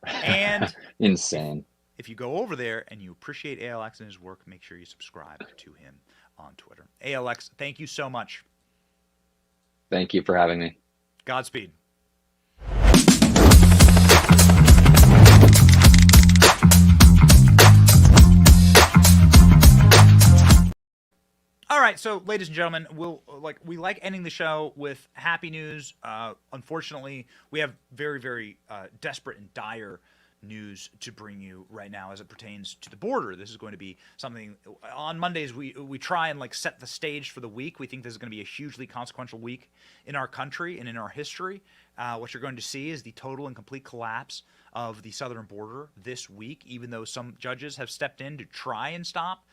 And insane. if you go over there and you appreciate ALX and his work, make sure you subscribe to him on Twitter. ALX, thank you so much. Thank you for having me. Godspeed. All right, so ladies and gentlemen, we like ending the show with happy news. Unfortunately, we have very, very desperate and dire news to bring you right now as it pertains to the border. This is going to be something on Mondays. We try and set the stage for the week. We think this is going to be a hugely consequential week in our country and in our history. What you're going to see is the total and complete collapse of the southern border this week, even though some judges have stepped in to try and stop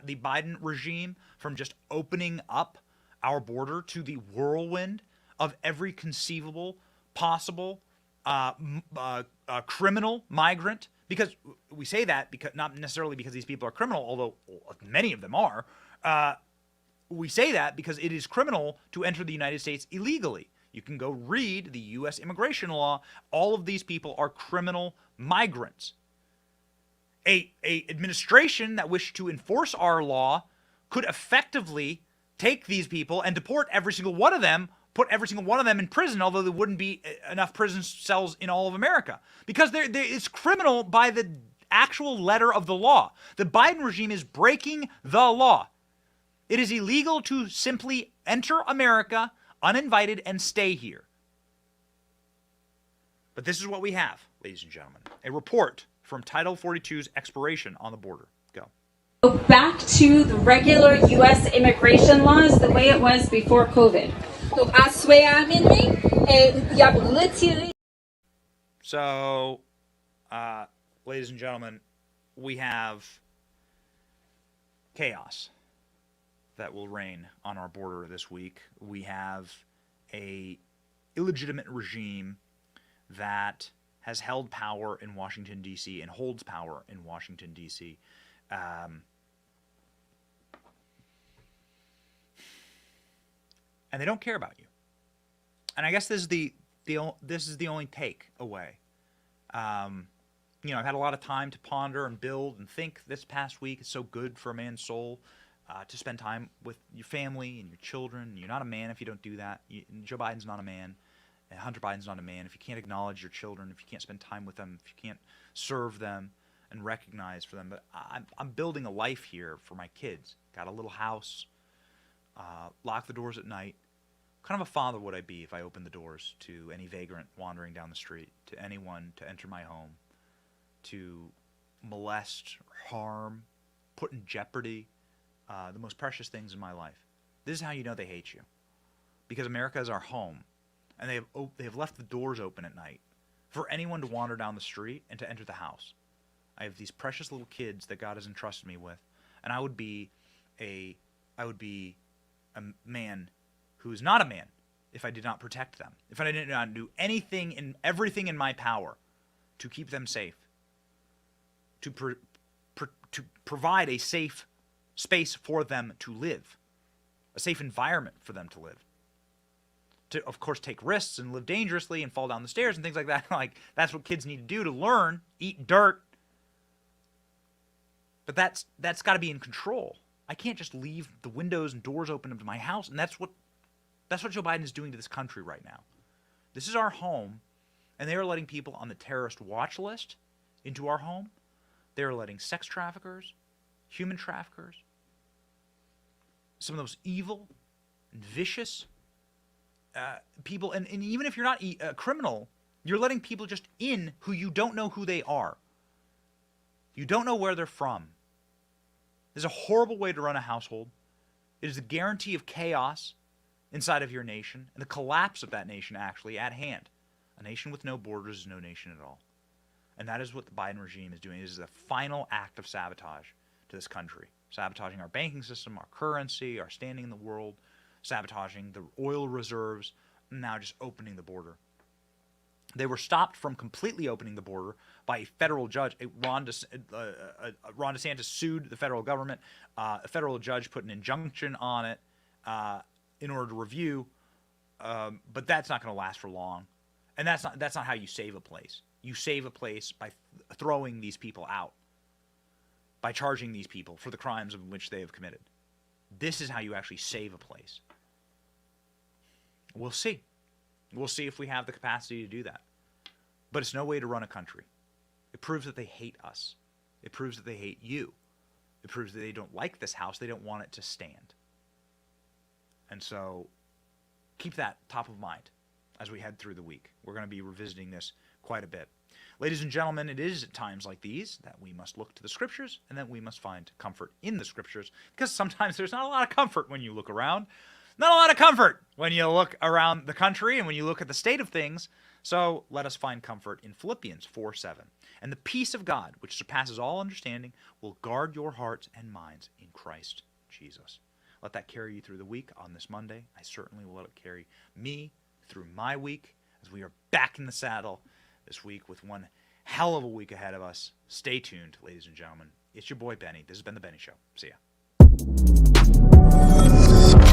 the Biden regime from just opening up our border to the whirlwind of every conceivable, possible criminal migrant. Because we say that because not necessarily because these people are criminal, although many of them are. We say that because it is criminal to enter the United States illegally. You can go read the U.S. immigration law. All of these people are criminal migrants. A administration that wished to enforce our law could effectively take these people and deport every single one of them, put every single one of them in prison, although there wouldn't be enough prison cells in all of America. Because it's criminal by the actual letter of the law. The Biden regime is breaking the law. It is illegal to simply enter America uninvited and stay here. But this is what we have, ladies and gentlemen. A report from Title 42's expiration on the border. Go. Go back to the regular U.S. immigration laws the way it was before COVID. So, ladies and gentlemen, we have chaos that will reign on our border this week. We have a illegitimate regime that has held power in Washington, D.C. and holds power in Washington, D.C. And they don't care about you. And I guess this is the only takeaway. I've had a lot of time to ponder and build and think this past week. It's so good for a man's soul to spend time with your family and your children. You're not a man if you don't do that. Joe Biden's not a man. And Hunter Biden's not a man. If you can't acknowledge your children, if you can't spend time with them, if you can't serve them and recognize for them. But I'm building a life here for my kids. Got a little house, lock the doors at night. What kind of a father would I be if I opened the doors to any vagrant wandering down the street, to anyone to enter my home, to molest, harm, put in jeopardy the most precious things in my life? This is how you know they hate you. Because America is our home. And they have left the doors open at night for anyone to wander down the street and to enter the house. I have these precious little kids that God has entrusted me with, and I would be a man who is not a man if I did not protect them. If I did not do anything and everything in my power to keep them safe, to provide a safe space for them to live, a safe environment for them to live. To, of course, take risks and live dangerously and fall down the stairs and things like that. That's what kids need to do to learn, eat dirt. But that's got to be in control. I can't just leave the windows and doors open to my house, and that's what Joe Biden is doing to this country right now. This is our home, and they are letting people on the terrorist watch list into our home. They are letting sex traffickers, human traffickers, some of those evil and vicious people, and even if you're not a criminal, you're letting people just in who you don't know who they are. You don't know where they're from. This is a horrible way to run a household. It is a guarantee of chaos inside of your nation, and the collapse of that nation actually at hand. A nation with no borders is no nation at all. And that is what the Biden regime is doing. This is the final act of sabotage to this country. Sabotaging our banking system, our currency, our standing in the world, sabotaging the oil reserves, and now just opening the border. They were stopped from completely opening the border by a federal judge. Ron DeSantis sued the federal government. A federal judge put an injunction on it in order to review, but that's not going to last for long. And that's not how you save a place. You save a place by throwing these people out, by charging these people for the crimes of which they have committed. This is how you actually save a place. We'll see. We'll see if we have the capacity to do that. But it's no way to run a country. It proves that they hate us. It proves that they hate you. It proves that they don't like this house. They don't want it to stand. And so keep that top of mind as we head through the week. We're going to be revisiting this quite a bit. Ladies and gentlemen, it is at times like these that we must look to the Scriptures and that we must find comfort in the Scriptures, because sometimes there's not a lot of comfort when you look around. Not a lot of comfort when you look around the country and when you look at the state of things. So let us find comfort in Philippians 4:7. And the peace of God, which surpasses all understanding, will guard your hearts and minds in Christ Jesus. Let that carry you through the week on this Monday. I certainly will let it carry me through my week as we are back in the saddle this week with one hell of a week ahead of us. Stay tuned, ladies and gentlemen. It's your boy Benny. This has been The Benny Show. See ya.